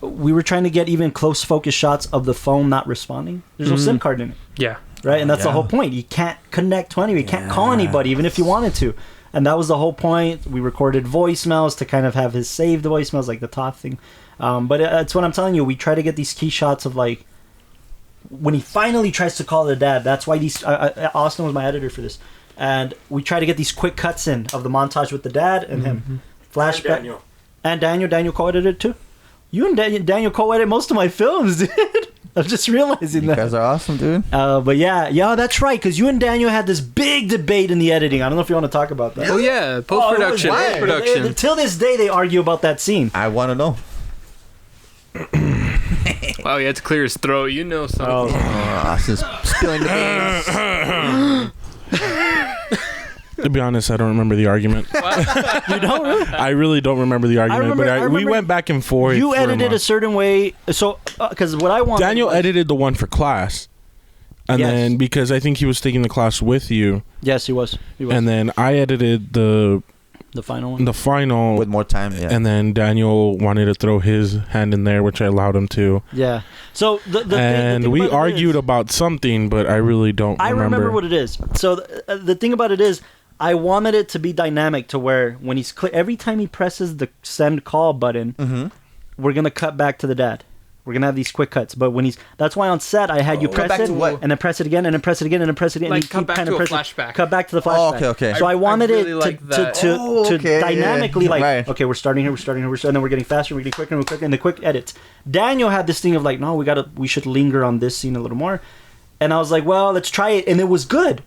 we were trying to get even close focus shots of the phone not responding. There's no SIM card in it. Yeah. Right? And that's the whole point. You can't connect to anybody. You can't call anybody, even if you wanted to. And that was the whole point. We recorded voicemails to kind of have his saved voicemails, like the top thing. But that's what I'm telling you. We try to get these key shots of like, when he finally tries to call the dad, that's why Austin was my editor for this. And we try to get these quick cuts in of the montage with the dad and him. Flashback. And Daniel co-edited too. You and Daniel co-edited most of my films, dude. I'm just realizing that. You guys are awesome, dude. But yeah, that's right. Because you and Daniel had this big debate in the editing. I don't know if you want to talk about that. Oh yeah, post-production. Till this day, they argue about that scene. I want to know. Wow, he had to clear his throat. You know something. Just spilling the beans. To be honest, I don't remember the argument. You don't really? I really don't remember the argument, but we went back and forth. You edited a certain way, so because what I wanted. Daniel edited the one for class, and then because I think he was taking the class with you. Yes, he was. And then I edited the final one. The final with more time, yeah. And then Daniel wanted to throw his hand in there, which I allowed him to. Yeah. So the thing we argued about something, but I really don't remember. I remember what it is. So the thing about it is, I wanted it to be dynamic to where when he's every time he presses the send call button, we're gonna cut back to the dad. We're gonna have these quick cuts, but that's why on set I had you press it and then press it again and then press it again and then press it again. Like and cut back to a flashback. Cut back to the flashback. Okay. So I wanted it to dynamically okay, we're starting here, and then we're getting faster, we're getting quicker and quicker, and the quick edits. Daniel had this thing of like, no, we should linger on this scene a little more, and I was like, well, let's try it, and it was good.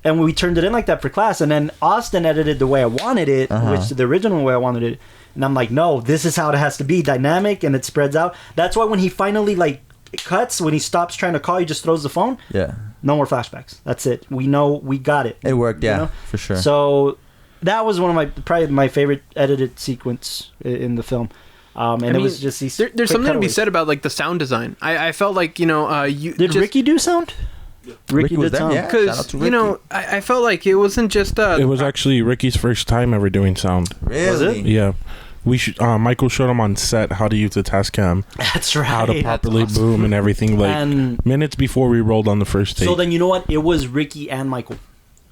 And we turned it in like that for class, and then Austin edited the way I wanted it, which the original way I wanted it. And I'm like, no, this is how it has to be, dynamic, and it spreads out. That's why when he finally like cuts, when he stops trying to call, he just throws the phone. Yeah. No more flashbacks. That's it. We know we got it. It worked, for sure. So that was one of probably my favorite edited sequence in the film. It was just these. There's something to be said about like the sound design. I felt like did Ricky do sound? Ricky was did sound. Because I felt like it wasn't just it was actually Ricky's first time ever doing sound. Really? Was it? Yeah. We should. Michael showed him on set how to use the Tascam. That's right. How to properly boom and everything. Like minutes before we rolled on the first take. So then you know what? It was Ricky and Michael.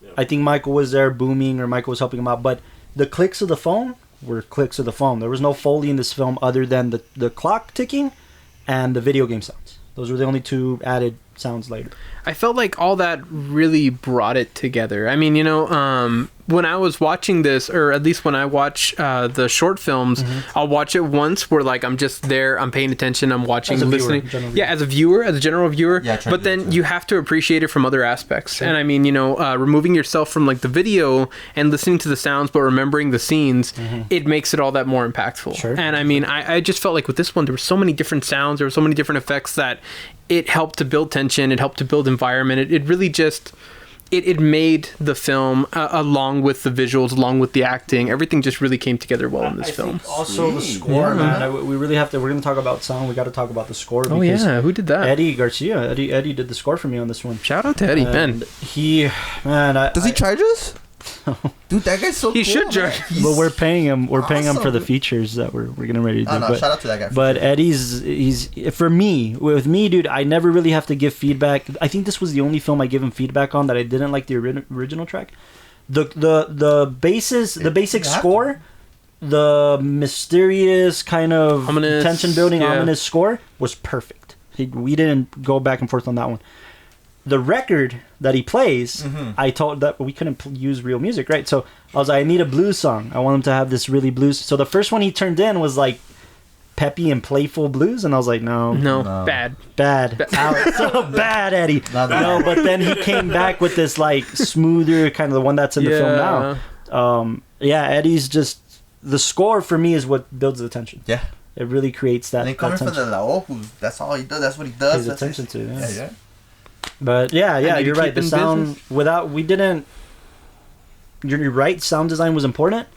Yeah. I think Michael was there booming, or Michael was helping him out. But the clicks of the phone were clicks of the phone. There was no Foley in this film other than the clock ticking and the video game sounds. Those were the only two added sounds later. I felt like all that really brought it together. I mean, when I was watching this, or at least when I watch the short films, I'll watch it once where like I'm just there, I'm paying attention, I'm watching, listening. As a viewer, as a general viewer. Yeah, but then you have to appreciate it from other aspects. Sure. And I mean, removing yourself from like the video and listening to the sounds, but remembering the scenes, it makes it all that more impactful. Sure. And I mean, I just felt like with this one, there were so many different sounds, there were so many different effects that it helped to build tension, it helped to build environment. It really just, it made the film, along with the visuals, along with the acting, everything just really came together well in this film. Also, the score, man. We really have to. We're going to talk about sound. We got to talk about the score. Oh yeah, who did that? Eddie Garcia. Eddie did the score for me on this one. Shout out to Eddie, man. Does he charge us? Dude, that guy's so cool. He should charge. But we're paying him. We're paying him for the features that we're getting ready to do. No, shout out to that guy. But he's for me. With me, dude, I never really have to give feedback. I think this was the only film I gave him feedback on that I didn't like the original track. The basic score, the mysterious kind of ominous, tension building, ominous score was perfect. We didn't go back and forth on that one. The record that he plays, I told that we couldn't use real music, right? So I was like, I need a blues song. I want him to have this really blues. So the first one he turned in was like peppy and playful blues, and I was like, no, bad. So bad, Eddie. No, but then he came back with this like smoother kind of the one that's in the film now. Eddie's just the score for me is what builds the tension. Yeah, it really creates that. And coming from Delao, that's all he does. That's what he does. Pays attention to. Yeah. But you're right. The sound you're right. Sound design was important.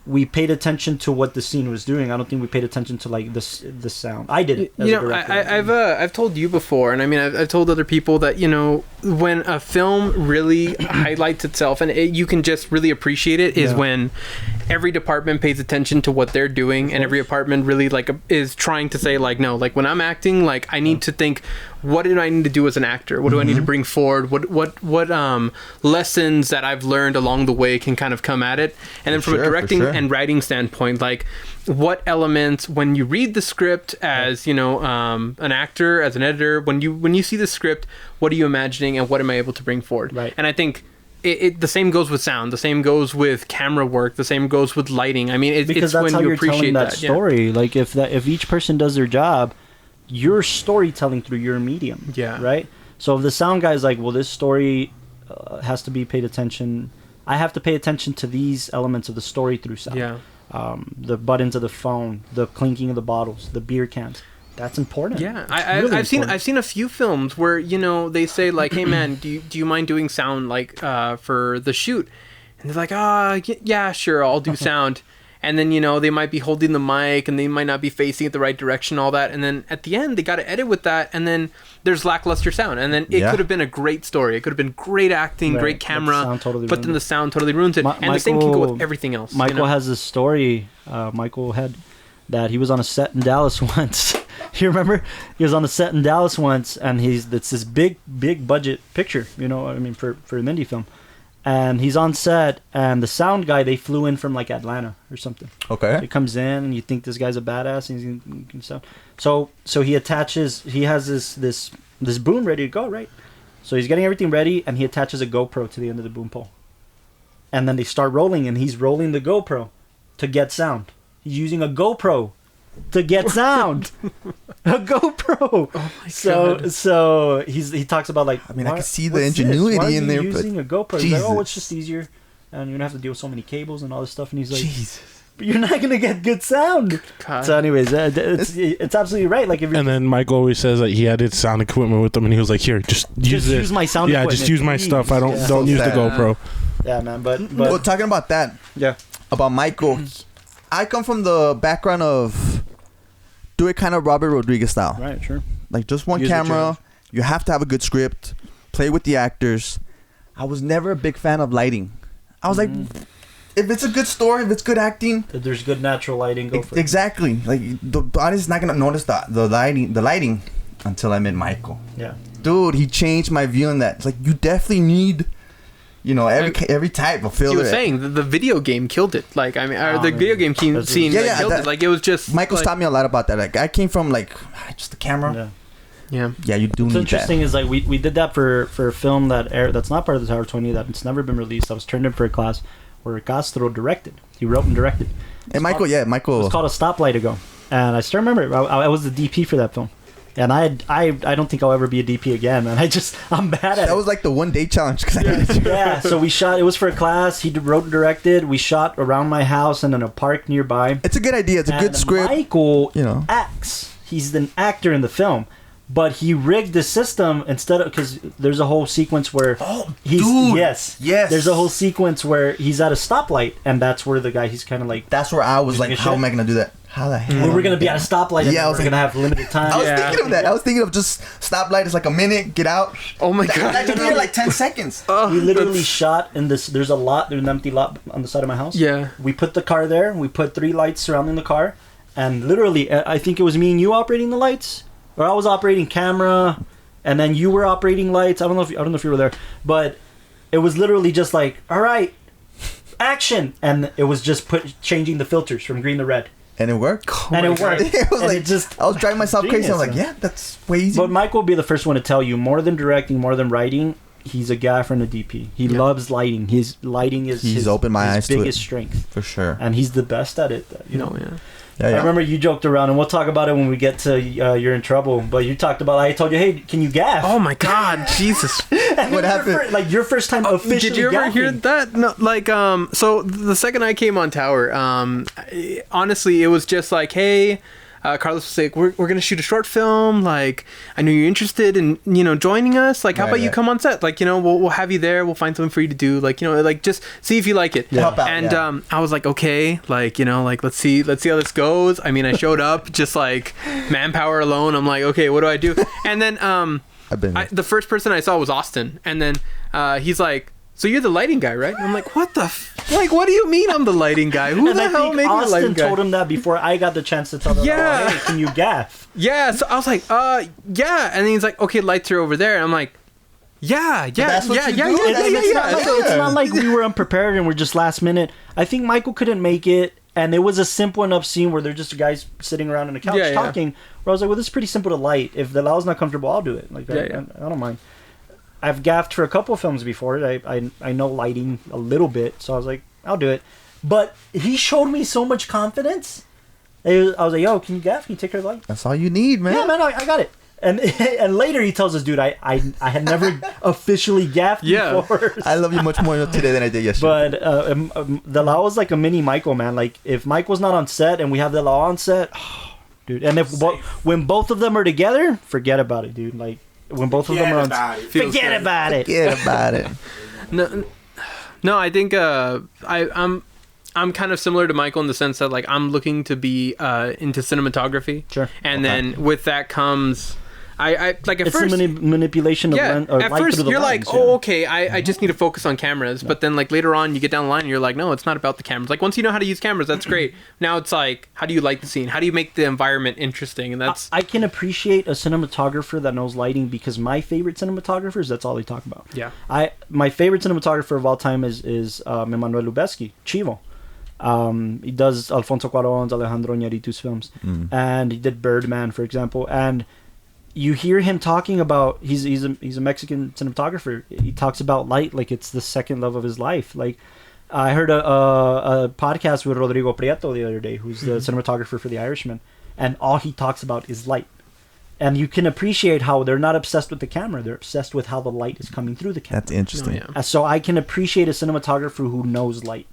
We paid attention to what the scene was doing. I don't think we paid attention to like the sound. I did. I've told you before, and I mean I've told other people that when a film really highlights itself and you can just really appreciate it is when every department pays attention to what they're doing, and every department really like is trying to say like, no, like when I'm acting, like I need to think, what do I need to do as an actor? What do I need to bring forward? What lessons that I've learned along the way can kind of come at it? And then from a directing and writing standpoint, like what elements, when you read the script as an actor, as an editor, when you see the script, what are you imagining and what am I able to bring forward? Right. And I think the same goes with sound, the same goes with camera work, the same goes with lighting. I mean, it's that's when how you you're appreciate telling that story. Like if each person does their job, you're storytelling through your medium. Yeah. Right. So if the sound guy's like, well, this story has to be paid attention. I have to pay attention to these elements of the story through sound. Yeah. The buttons of the phone, the clinking of the bottles, the beer cans. That's important. Yeah, I've seen a few films where they say like, hey man, do you mind doing sound like for the shoot? And they're like, yeah, sure, I'll do sound. And then they might be holding the mic and they might not be facing it the right direction, all that. And then at the end they got to edit with that, and then there's lackluster sound. And then it could have been a great story. It could have been great acting, great camera, but then the sound totally ruins it. And the same can go with everything else. Michael has this story. Michael had that he was on a set in Dallas once. You remember? He was on the set in Dallas once, and it's this big budget picture, for an indie film. And he's on set, and the sound guy, they flew in from like Atlanta or something. Okay. So he comes in, and you think this guy's a badass, and he can sound. So he has this boom ready to go, right? So he's getting everything ready, and he attaches a GoPro to the end of the boom pole. And then they start rolling, and he's rolling the GoPro to get sound. He's using a GoPro to get sound. A GoPro. Oh my god. So he talks about like, I can see the ingenuity in there. Using a GoPro. He's like, it's just easier, and you're gonna have to deal with so many cables and all this stuff. And he's like, Jesus, but you're not gonna get good sound. God. So, anyways, it's absolutely right. Like, and then Mike always says that he had his sound equipment with him, and he was like, "Here, just use my sound equipment. Yeah, just use my stuff. I don't use the GoPro." Yeah, man. But well, talking about that. Yeah. About Michael, I come from the background of do it kind of Robert Rodriguez style. Right, sure. Like just one camera. You have to have a good script. Play with the actors. I was never a big fan of lighting. I was like, if it's a good story, if it's good acting, if there's good natural lighting, go for it. Exactly. Like the audience is not gonna notice the lighting until I met Michael. Yeah. Dude, he changed my view on that. It's like you definitely need. Every type of filler. He was saying the video game killed it. Like, the video game scene killed it. Like, it was just... Michael's taught me a lot about that. Like, I came from, like, just the camera. Yeah, you do need that. What's interesting is, like, we did that for a film that's not part of the Tower 20, that's never been released. I was turned in for a class where Castro directed. He wrote and directed. And Michael. It was called A Stoplight Ago. And I still remember, I was the DP for that film. And I don't think I'll ever be a DP again, man. I'm bad at it. That was like the 1 day challenge. So we shot, it was for a class. He wrote and directed. We shot around my house and in a park nearby. It's a good idea. It's a good script. Michael acts. He's an actor in the film. But he rigged the system instead of, because there's a whole sequence where yes, there's a whole sequence where he's at a stoplight, and that's where the guy, he's kind of like, that's where I was like, how am I gonna do that? How the hell? We're gonna be at a stoplight, and we're gonna have limited time. I was thinking of that. I was thinking of just stoplight is like a minute, get out. Oh my god, that took me like 10 seconds. We literally shot in this. There's an empty lot on the side of my house. Yeah, we put the car there. We put 3 lights surrounding the car, and literally, I think it was me and you operating the lights. Or I was operating camera, and then you were operating lights. I don't know if you were there, but it was literally just like, all right, action, and it was just changing the filters from green to red, and it worked. And it worked. It was and like, I was driving myself crazy. I was like, man. yeah, that's way easy. But Michael will be the first one to tell you, more than directing, more than writing, he's a gaffer and a DP. He loves lighting. His lighting is his opened my eyes biggest to it. strength For sure. and he's the best at it. You know. Yeah. I remember you joked around, and we'll talk about it when we get to You're in Trouble. But you talked about, I told you, hey, can you gaff? Oh my god, Jesus! What happened? Your first time officially. Did you ever gaffing. hear that? No, so the second I came on Tower, honestly, it was just like, hey. Carlos was like, we're gonna shoot a short film. Like, I know you're interested in joining us. Like, how about you come on set? Like, we'll have you there. We'll find something for you to do. Like, like just see if you like it. Yeah. Help out, and I was like, okay, like like let's see how this goes. I mean, I showed up just like manpower alone. I'm like, okay, what do I do? And then the first person I saw was Austin, and then he's like, so you're the lighting guy, right? And I'm like, what the what do you mean I'm the lighting guy? Who the hell made me the lighting guy? Austin told him that before I got the chance to tell him, hey, can you gaff? Yeah, so I was like, yeah. And then he's like, okay, lights are over there. And I'm like, yeah. It's not like we were unprepared and we're just last minute. I think Michael couldn't make it, and it was a simple enough scene where they're just guys sitting around on a couch talking, where I was like, well, this is pretty simple to light. If the Delao's not comfortable, I'll do it. Like, I don't mind. I've gaffed for a couple of films before. I know lighting a little bit, so I was like, I'll do it. But he showed me so much confidence. I was like, yo, can you gaff? Can you take care of the light? That's all you need, man. Yeah, man, I got it. And later he tells us, dude, I had never officially gaffed before. I love you much more today than I did yesterday. But Delao was like a mini Michael, man. Like, if Mike was not on set and we have Delao on set, dude. And when both of them are together, forget about it, dude. Like, when both of them are on, forget about it. Forget about it. No, I think I'm kind of similar to Michael in the sense that like I'm looking to be into cinematography. Sure. And then with that comes I like at it's first the manipulation of at light first through the you're lens, like, oh, okay, I just need to focus on cameras. But then like later on you get down the line and you're like, no, it's not about the cameras. Like once you know how to use cameras, that's great. Now it's like, how do you light the scene? How do you make the environment interesting? And that's I can appreciate a cinematographer that knows lighting, because my favorite cinematographers, that's all they talk about. Yeah. My favorite cinematographer of all time is Emanuel Lubezki, Chivo. He does Alfonso Cuarón's, Alejandro Iñárritu's films, and he did Birdman, for example. And you hear him talking about he's a Mexican cinematographer. He talks about light like it's the second love of his life. Like I heard a podcast with Rodrigo Prieto the other day, who's the cinematographer for The Irishman, and all he talks about is light. And you can appreciate how they're not obsessed with the camera; they're obsessed with how the light is coming through the camera. That's interesting. Oh, yeah. So I can appreciate a cinematographer who knows light.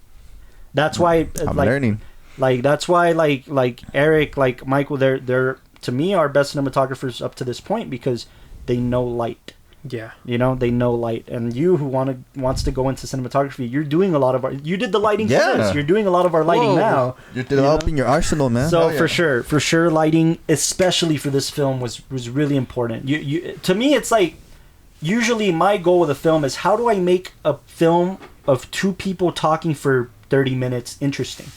That's why I'm learning. Like that's why like Erik, like Michael, they're to me our best cinematographers up to this point, because they know light. Yeah. They know light. And you who wants to go into cinematography, you're doing a lot of you did the lighting for this. You're doing a lot of our lighting now. You're developing your arsenal, man. So for sure lighting, especially for this film, was really important. You to me it's like, usually my goal with a film is, how do I make a film of two people talking for 30 minutes interesting?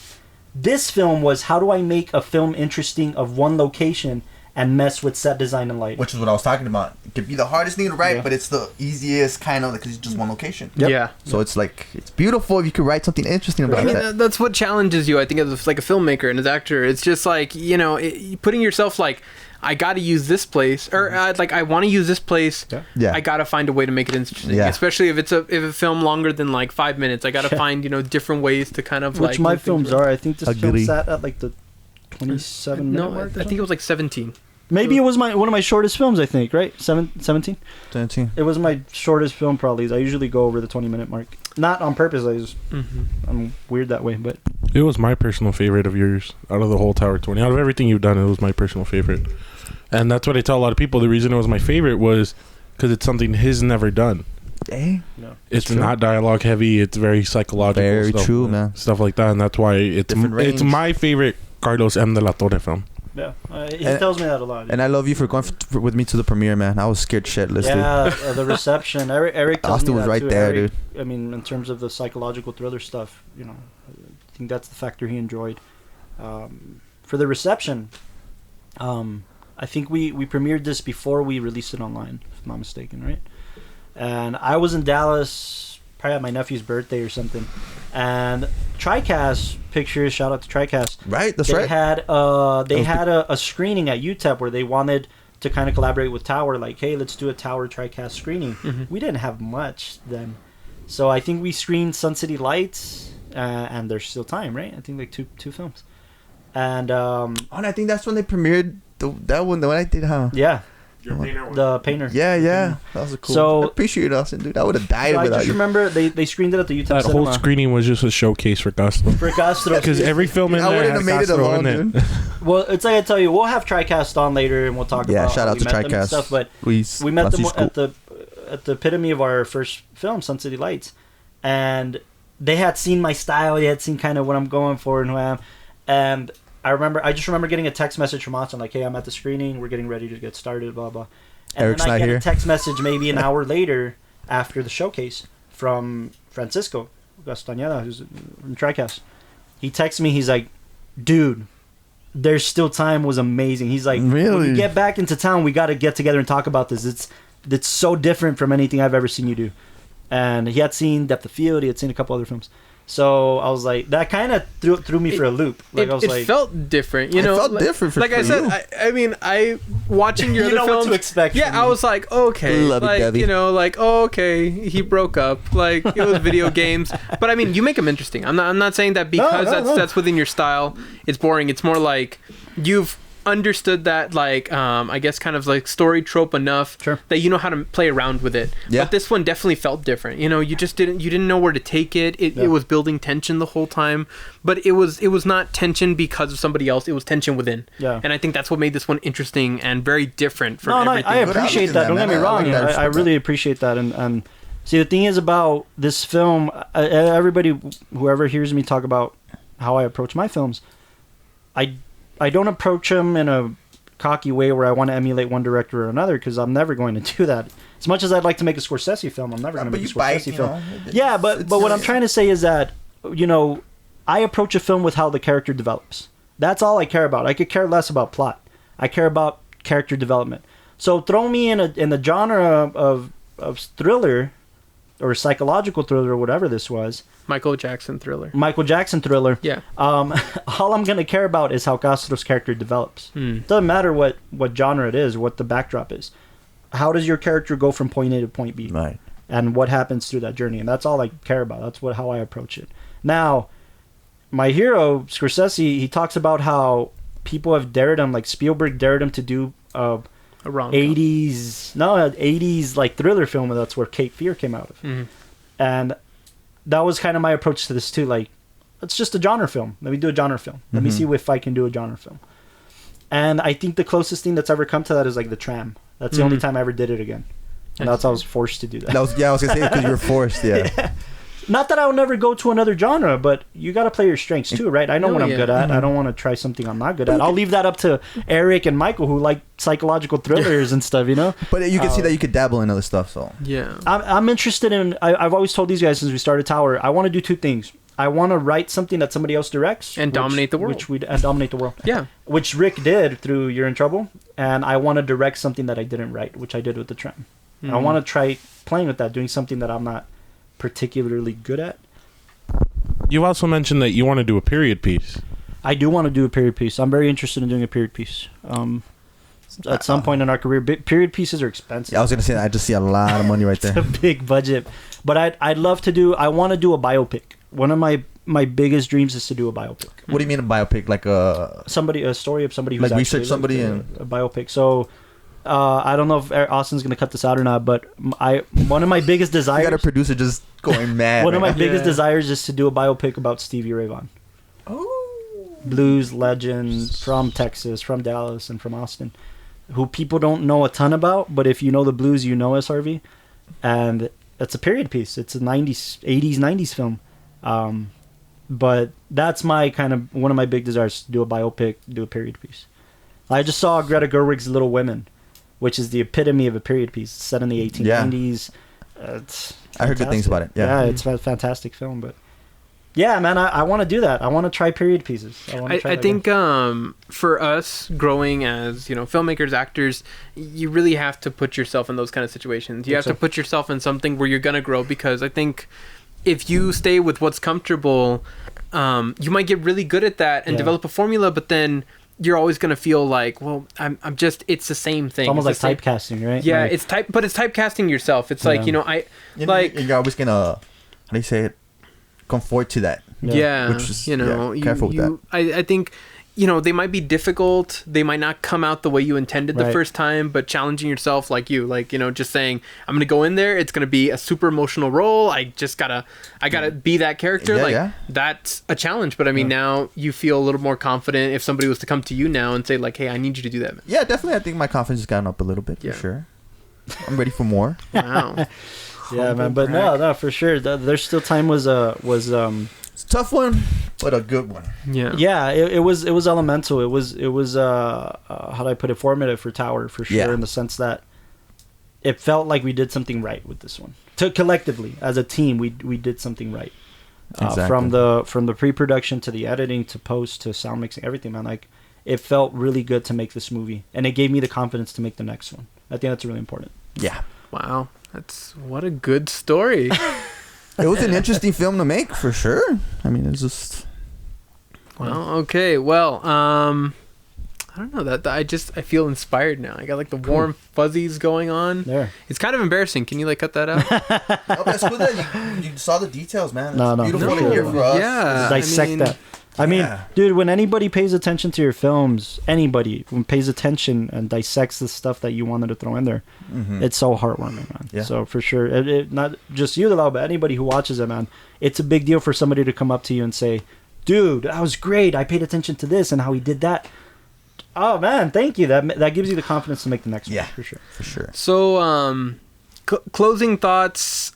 This film was, how do I make a film interesting of one location and mess with set design and light? Which is what I was talking about. It could be the hardest thing to write, but it's the easiest kind of, because it's just one location. Yep. Yeah. So it's like, it's beautiful if you could write something interesting about that. That's what challenges you, I think, as like a filmmaker and as an actor. It's just like, putting yourself like, I got to use this place, or like I want to use this place. Yeah. I got to find a way to make it interesting. Yeah. Especially if it's a film longer than like 5 minutes. I got to find different ways to kind of which my films are. I think this film Agree. sat at like the 27 minute mark. I think it was like 17. Maybe it was one of my shortest films. I think 17. 17. It was my shortest film probably. I usually go over the 20-minute mark. Not on purpose. I'm weird that way, but it was my personal favorite of yours out of the whole Tower 20. Out of everything you've done, it was my personal favorite. And that's what I tell a lot of people. The reason it was my favorite was because it's something he's never done. Dang. No. It's not dialogue heavy. It's very psychological. Very stuff, true, man. Stuff like that, and that's why it's my favorite Carlos M. de la Torre film. Yeah, he tells me that a lot. And I love you for going with me to the premiere, man. I was scared shitless, dude. The reception. Erik tells Austin me was that right too. there, Erik, dude. I mean, in terms of the psychological thriller stuff, you know, I think that's the factor he enjoyed. For the reception, I think we premiered this before we released it online, if I'm not mistaken, right? And I was in Dallas, probably at my nephew's birthday or something. And TriCast Pictures, shout out to TriCast. Right, that's right. They had a screening at UTEP where they wanted to kind of collaborate with Tower, like, hey, let's do a Tower TriCast screening. We didn't have much then. So I think we screened Sun City Lights, and there's still time, right? I think like two films. And and I think that's when they premiered that one, the one I did, huh? Yeah. The painter. Yeah. That was a cool. So, I appreciate it, Austin, dude. I would have died so without I just you. remember they screened it at the UTEP That cinema. whole screening was just a showcase for Castro. Because every film in I there wouldn't had have made it Castro alone, in it. dude. Well, it's like I tell you, we'll have TriCast on later, and we'll talk about. Yeah, shout how out we to met them and TriCast. stuff, but Luis, we met them Francisco. at the epitome of our first film, Sun City Lights, and they had seen my style. They had seen kind of what I'm going for and who I am, and I just remember getting a text message from Austin like, "Hey, I'm at the screening. We're getting ready to get started." Blah blah. And Eric's then I not get here. a text message maybe an hour later after the showcase from Francisco Castañeda, who's from TriCast. He texts me. He's like, "Dude, there's still time." Was amazing. He's like, Really? "When you get back into town, we got to get together and talk about this. It's so different from anything I've ever seen you do." And he had seen Depth of Field. He had seen a couple other films. So I was like, that kind of threw me for a loop. Like It felt different, you know. It felt different for like I said. you. I mean, watching your You other know films. what to expect Yeah, from I me. was like, okay, Lovey-dovey. like you know, like okay, he broke up. Like it was video games, but I mean, you make them interesting. I'm not saying that because that's within your style. It's boring. It's more like you've understood that, like I guess kind of like story trope enough that you know how to play around with it. Yeah. But this one definitely felt different. You know, you didn't know where to take it. It was building tension the whole time, but it was not tension because of somebody else. It was tension within. Yeah. And I think that's what made this one interesting and very different from No, everything. I appreciate that. Don't get me wrong. I really appreciate that. And see, the thing is about this film, everybody, whoever hears me talk about how I approach my films, I don't approach them in a cocky way where I want to emulate one director or another, because I'm never going to do that. As much as I'd like to make a Scorsese film, I'm never going to make a Scorsese film. Yeah, but what I'm trying to say is that, you know, I approach a film with how the character develops. That's all I care about. I could care less about plot. I care about character development. So throw me in the genre of thriller or psychological thriller or whatever this was. Michael Jackson thriller. Yeah. All I'm gonna care about is how Castro's character develops. Doesn't matter what genre it is, what the backdrop is. How does your character go from point A to point B? Right. And what happens through that journey? And that's all I care about. That's how I approach it. Now, my hero Scorsese, he talks about how people have dared him, like Spielberg dared him to do a 80s like thriller film, and that's where Cape Fear came out of. And that was kind of my approach to this too. Like, it's just a genre film. Let me do a genre film. Let me see if I can do a genre film. And I think the closest thing that's ever come to that is like The Tram. That's the only time I ever did it again. And that's how I was forced to do that. I was gonna say because you were forced. Yeah. Not that I would never go to another genre, but you got to play your strengths too, right? I know what I'm good at. I don't want to try something I'm not good at. I'll leave that up to Erik and Michael, who like psychological thrillers and stuff, you know? But you can see that you could dabble in other stuff, so. Yeah. I'm interested in... I've always told these guys since we started Tower, I want to do two things. I want to write something that somebody else directs. And dominate the world. And dominate the world. Yeah. Which Rick did through You're in Trouble. And I want to direct something that I didn't write, which I did with The Tram. I want to try playing with that, doing something that I'm not particularly good at. You also mentioned that you want to do a period piece. I do want to do a period piece. I'm very interested in doing a period piece. At some point in our career, period pieces are expensive. Yeah, I was gonna say I just see a lot of money right there. It's a big budget, but I'd love to do. I want to do a biopic. One of my biggest dreams is to do a biopic. What do you mean a biopic? Like a story of somebody who's like actually research somebody lived, and a biopic. So I don't know if Austin's gonna cut this out or not, but one of my biggest desires. You got a producer just going mad. One of my right biggest desires is to do a biopic about Stevie Ray Vaughan. Oh. Blues legend from Texas, from Dallas, and from Austin. who people don't know a ton about, but if you know the blues, you know SRV. And it's a period piece. It's a 80s film. But that's my kind of one of my big desires, to do a biopic, do a period piece. I just saw Greta Gerwig's Little Women, which is the epitome of a period piece. It's set in the 1890s. I heard good things about it. Yeah, it's a fantastic film. But yeah, man, I want to do that. I want to try period pieces. I think for us growing as filmmakers, actors, you really have to put yourself in those kind of situations. You have to put yourself in something where you're gonna grow, because I think if you stay with what's comfortable, you might get really good at that and develop a formula, but then you're always gonna feel like, well, I'm just, it's the same thing. It's almost like typecasting, right? Yeah, like, but it's typecasting yourself. It's like you're always gonna, how do you say it, conform to that. Yeah, which is, careful with that. I think they might be difficult. They might not come out the way you intended the first time, but challenging yourself, just saying, I'm going to go in there. It's going to be a super emotional role. I gotta be that character. That's a challenge. But I mean, now you feel a little more confident if somebody was to come to you now and say like, hey, I need you to do that. Man. Yeah, definitely. I think my confidence has gotten up a little bit for sure. I'm ready for more. Wow. Yeah, man. But no, for sure. There's Still Time was it's a tough one, but a good one. Yeah. It was elemental. It was how do I put it, formative for Tower for sure, in the sense that it felt like we did something right with this one. Collectively as a team, we did something right. Exactly. From the pre-production to the editing to post to sound mixing, everything, man. Like, it felt really good to make this movie, and it gave me the confidence to make the next one. I think that's really important. Yeah. Wow. What a good story. It was an interesting film to make, for sure. I mean, it's just... Well, okay. Well, I don't know. I feel inspired now. I got like the warm fuzzies going on. There. It's kind of embarrassing. Can you cut that out? Oh, that's good that you saw the details, man. It's no. beautiful to hear for us. Yeah. Dissect that. I mean, dude, when anybody pays attention to your films, when pays attention and dissects the stuff that you wanted to throw in there, it's so heartwarming, man. Yeah. So for sure, it not just you, Delao, but anybody who watches it, man, it's a big deal for somebody to come up to you and say, dude, that was great. I paid attention to this and how he did that. Oh, man, thank you. That gives you the confidence to make the next one, for sure. For sure. So, closing thoughts,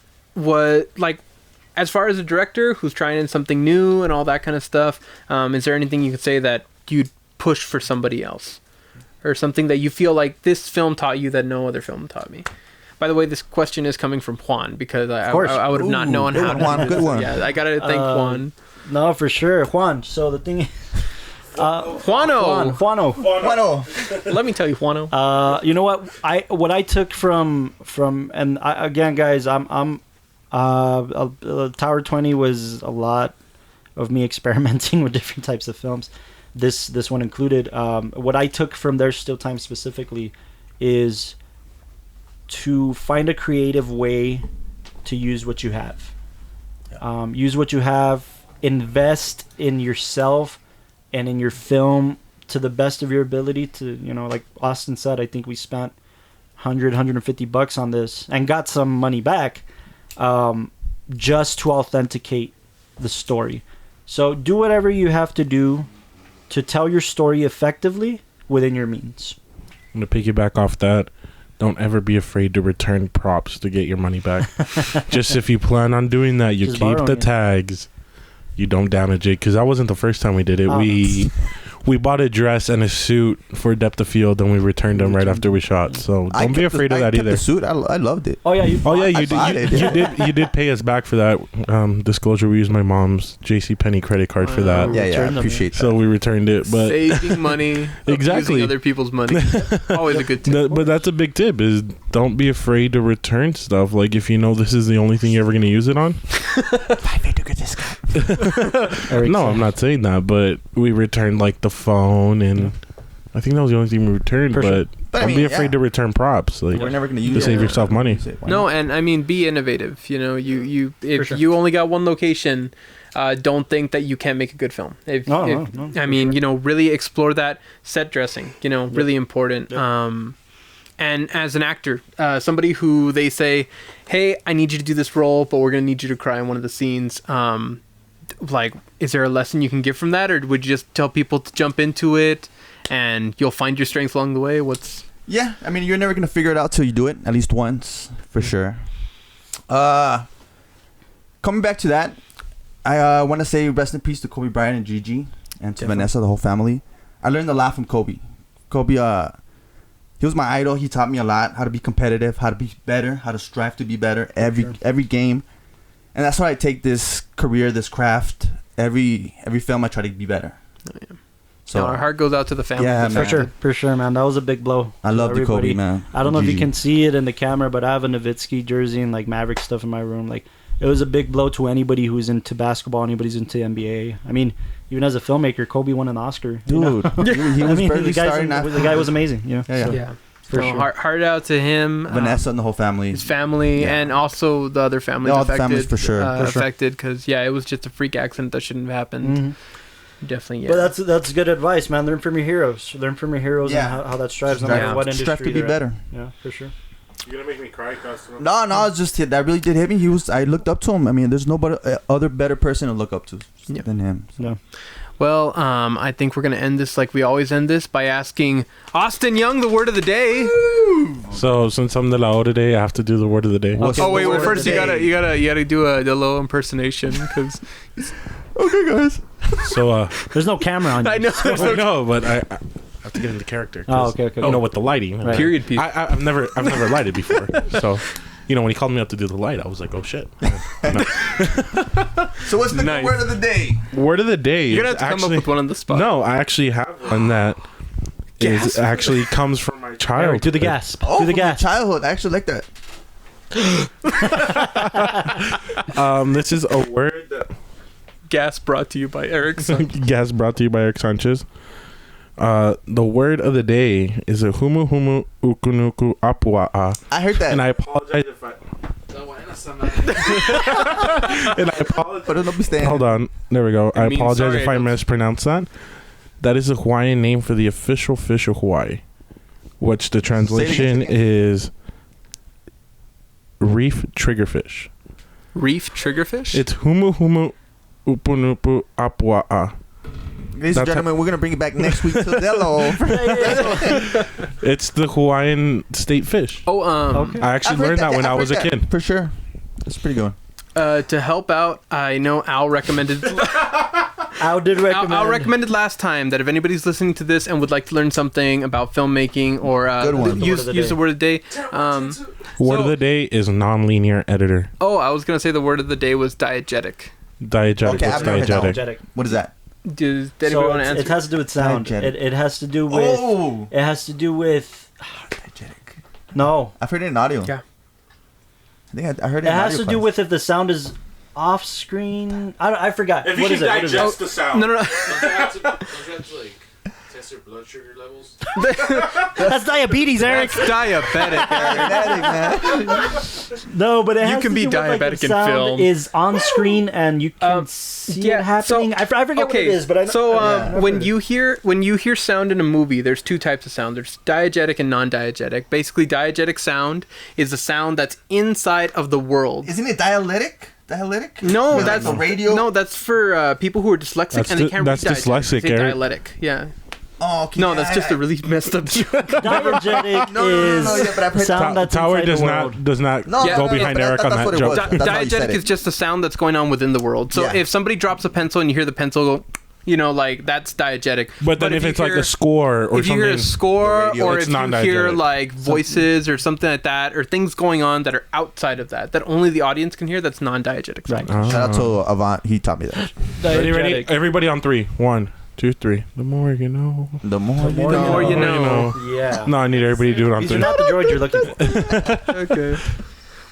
as far as a director who's trying in something new and all that kind of stuff, is there anything you could say that you'd push for somebody else? Or something that you feel like this film taught you that no other film taught me? By the way, this question is coming from Juan, because I would have not known how to do this. Good one. Yeah, I got to thank Juan. No, for sure. Juan, so the thing is... Fuano. Let me tell you, Fuano. You know what I took from and again, guys, I'm Tower 20 was a lot of me experimenting with different types of films. This one included. What I took from There's Still Time specifically is to find a creative way to use what you have. Use what you have. Invest in yourself and in your film to the best of your ability. To, like Austin said, I think we spent $150 on this and got some money back. Just to authenticate the story. So do whatever you have to do to tell your story effectively within your means. I'm going to piggyback off that. Don't ever be afraid to return props to get your money back. Just if you plan on doing that, you keep the tags. You don't damage it, because that wasn't the first time we did it. We bought a dress and a suit for depth of field, and we returned them right after we shot. So don't be afraid of that either. The suit, I loved it. Oh yeah, you did pay us back for that. Disclosure: we used my mom's JCPenney credit card for that. Yeah, I appreciate that. So we returned it, but saving money, exactly, using other people's money, always a good tip. But that's a big tip: is don't be afraid to return stuff. Like, if you know this is the only thing you're ever going to use it on. No, I'm not saying that, but we returned like the phone, and I think that was the only thing we returned. But don't be afraid to return props. Like, we're never going to use it to save yourself money. No, and I mean, be innovative. If you only got one location, don't think that you can't make a good film. No. I mean, really explore that set dressing. Really important. And as an actor, somebody who they say, hey, I need you to do this role, but we're going to need you to cry in one of the scenes. Is there a lesson you can give from that? Or would you just tell people to jump into it and you'll find your strength along the way? Yeah, I mean, you're never gonna figure it out till you do it at least once, for sure. Coming back to that, I want to say rest in peace to Kobe Bryant and Gigi, and to Vanessa, the whole family. I learned a lot from Kobe. Kobe, he was my idol. He taught me a lot, how to be competitive, how to be better, how to strive to be better every game. And that's why I take this career, this craft. Every film, I try to be better. Oh, yeah. So our heart goes out to the family. Yeah, for sure, man. That was a big blow. I love the Kobe, man. I don't know if you can see it in the camera, but I have a Nowitzki jersey and like Maverick stuff in my room. Like, it was a big blow to anybody who's into basketball, anybody's into NBA. I mean, even as a filmmaker, Kobe won an Oscar. Dude, he was barely starting. The guy was amazing. You know? Yeah. For sure. Heart out to him, Vanessa and the whole family, his family, and also the other families all affected. the families for sure. Affected because it was just a freak accident that shouldn't have happened. Mm-hmm. Definitely, yeah. But that's good advice, man. Learn from your heroes. Learn from your heroes and how that strives no matter what industry. Strive to be better. Yeah, for sure. You're gonna make me cry, Castro. No, it's just that really did hit me. I looked up to him. I mean, there's nobody other better person to look up to than him. So. Yeah. Well, I think we're gonna end this like we always end this by asking Austin Young the word of the day. So since I'm Delao today, I have to do the word of the day. Okay. Oh wait, first you gotta do a Delao impersonation because. Okay, guys. So there's no camera on you. I know. No, but I have to get into character. Oh, okay. You know, with the lighting. Right. Period piece. I've never lighted before, so. You know, when he called me up to do the light, I was like, "Oh shit!" So what's the word of the day? Word of the day. You're gonna have to come up with one on the spot. No, I actually have one that actually comes from my childhood. Do the gasp. Oh, do the gasp. Childhood. I actually like that. This is a word. Gas brought to you by Erik. Gas brought to you by Erik Sanchez. The word of the day is a humu humu ukunuku apua'a. I heard that. And I apologize if I... and I apologize... Hold on. There we go. I apologize if I mispronounce that. That is a Hawaiian name for the official fish of Hawaii, which the translation is reef triggerfish. Reef triggerfish? It's humu humu upunupu apua'a. Ladies and gentlemen, we're going to bring it back next week to Delao. It's the Hawaiian state fish. Oh, okay. I actually learned that when I was a kid. For sure. That's pretty good. To help out, I know Al recommended... Al recommended last time that if anybody's listening to this and would like to learn something about filmmaking or use the word of the day. Word of the day is non-linear editor. Oh, I was going to say the word of the day was diegetic. Diegetic. Okay, what's diegetic? What is that? Does anybody want to answer? It has to do with sound. It has to do with... Oh! It has to do with... Diegetic. No. I've heard it in audio. Yeah. I think I heard it in audio. It has to do with if the sound is off screen. I forgot. If you can digest the sound. No. Don't you have to test your blood sugar levels? That's diabetes, Erik. That's diabetic, Diabetic, man. No, but it has you can to be do with, diabetic like, the in sound film. is on screen and you can see it happening. I forget what it is, but I know. So when you hear sound in a movie, there's two types of sound. There's diegetic and non-diegetic. Basically, diegetic sound is the sound that's inside of the world. Isn't it dialectic? Dialectic? No, Like that's the radio. No, that's for people who are dyslexic and they can't read that's dyslexic, They say Erik. dialectic. Yeah. Oh, okay. No, that's just a really messed up joke. Diegetic No, yeah, but I've heard sound that's Tower inside does the not world. does not No, go behind but Erik on that's that what it joke. was. That's how you said Diegetic it. is just the sound that's going on within the world. So if somebody drops a pencil and you hear the pencil go, like that's diegetic. But then if it's like a score or if something, you hear a score or it's if you hear non-diegetic. like voices or something like that or things going on that are outside of that only the audience can hear, that's non-diegetic sound. Right. Shout out to Avant. He taught me that. Ready? Everybody on 3. 1, 2, 3. The more you know. The more you know. Yeah. No, I need everybody to do it on These 3. are not the droids you're looking for. Okay.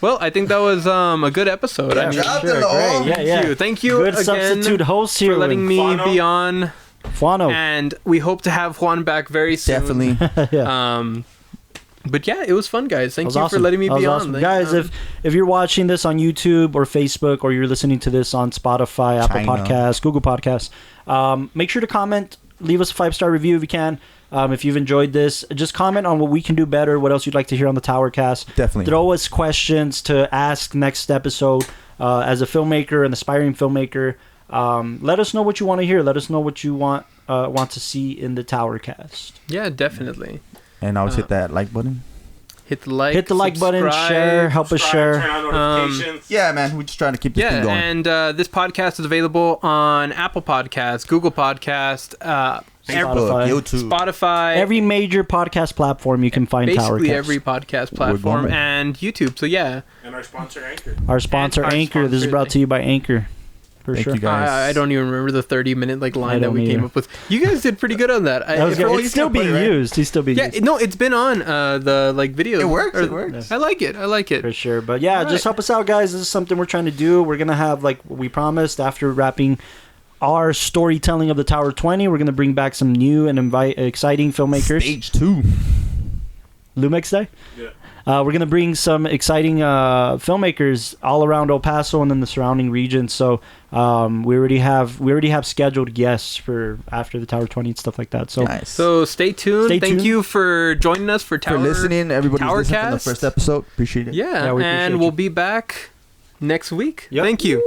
Well, I think that was a good episode. Yeah, I mean, Shout out to sure, Delao. great. Thank you Good again substitute host here for letting me Fuano. be on. Fuano. And we hope to have Juan back very soon. Definitely. Yeah. But yeah, it was fun, guys. Thank you awesome. for letting me That was be awesome. on. Guys, if you're watching this on YouTube or Facebook or you're listening to this on Spotify, Apple Podcasts, Google Podcasts, make sure to comment, leave us a 5-star review if you can. If you've enjoyed this, just comment on what we can do better, what else you'd like to hear on the TowerCast. Definitely. Throw us questions to ask next episode. As a filmmaker, an aspiring filmmaker, let us know what you want to hear. Let us know what you want to see in the TowerCast. Yeah, definitely. And always hit that like button. Hit the like. Hit the like button, subscribe. share, help us share. Turn on notifications. Yeah, man. We're just trying to keep this thing going. And this podcast is available on Apple Podcasts, Google Podcast, Spotify. YouTube. Spotify, Every major podcast platform you can find basically TowerCast. every podcast platform, going. and YouTube. So yeah, And our sponsor, Anchor. Our sponsor, And our Anchor. This is sponsor, brought to you by Anchor. For Thank sure. you, guys. I don't even remember the 30-minute I line that don't we came either. up with. You guys did pretty good on that. That was good. It's still being used. He's still being Yeah, used. no, it's been on the like video. It works. It works. I like it. I like it. For sure. But yeah, Alright. just help us out, guys. This is something we're trying to do. We're going to have, like we promised, after wrapping our storytelling of the Tower 20, we're going to bring back some new and exciting filmmakers. Stage 2. Lumex Day? Yeah. We're going to bring some exciting filmmakers all around El Paso and then the surrounding region. So we already have scheduled guests for after the Tower 20 and stuff like that. So Nice. So stay tuned. Stay Thank tuned. you for joining us for Tower. For listening, everybody who's listening from the TowerCast. first episode. Appreciate it. Yeah, Yeah, we appreciate and you. we'll be back next week. Yep. Thank you.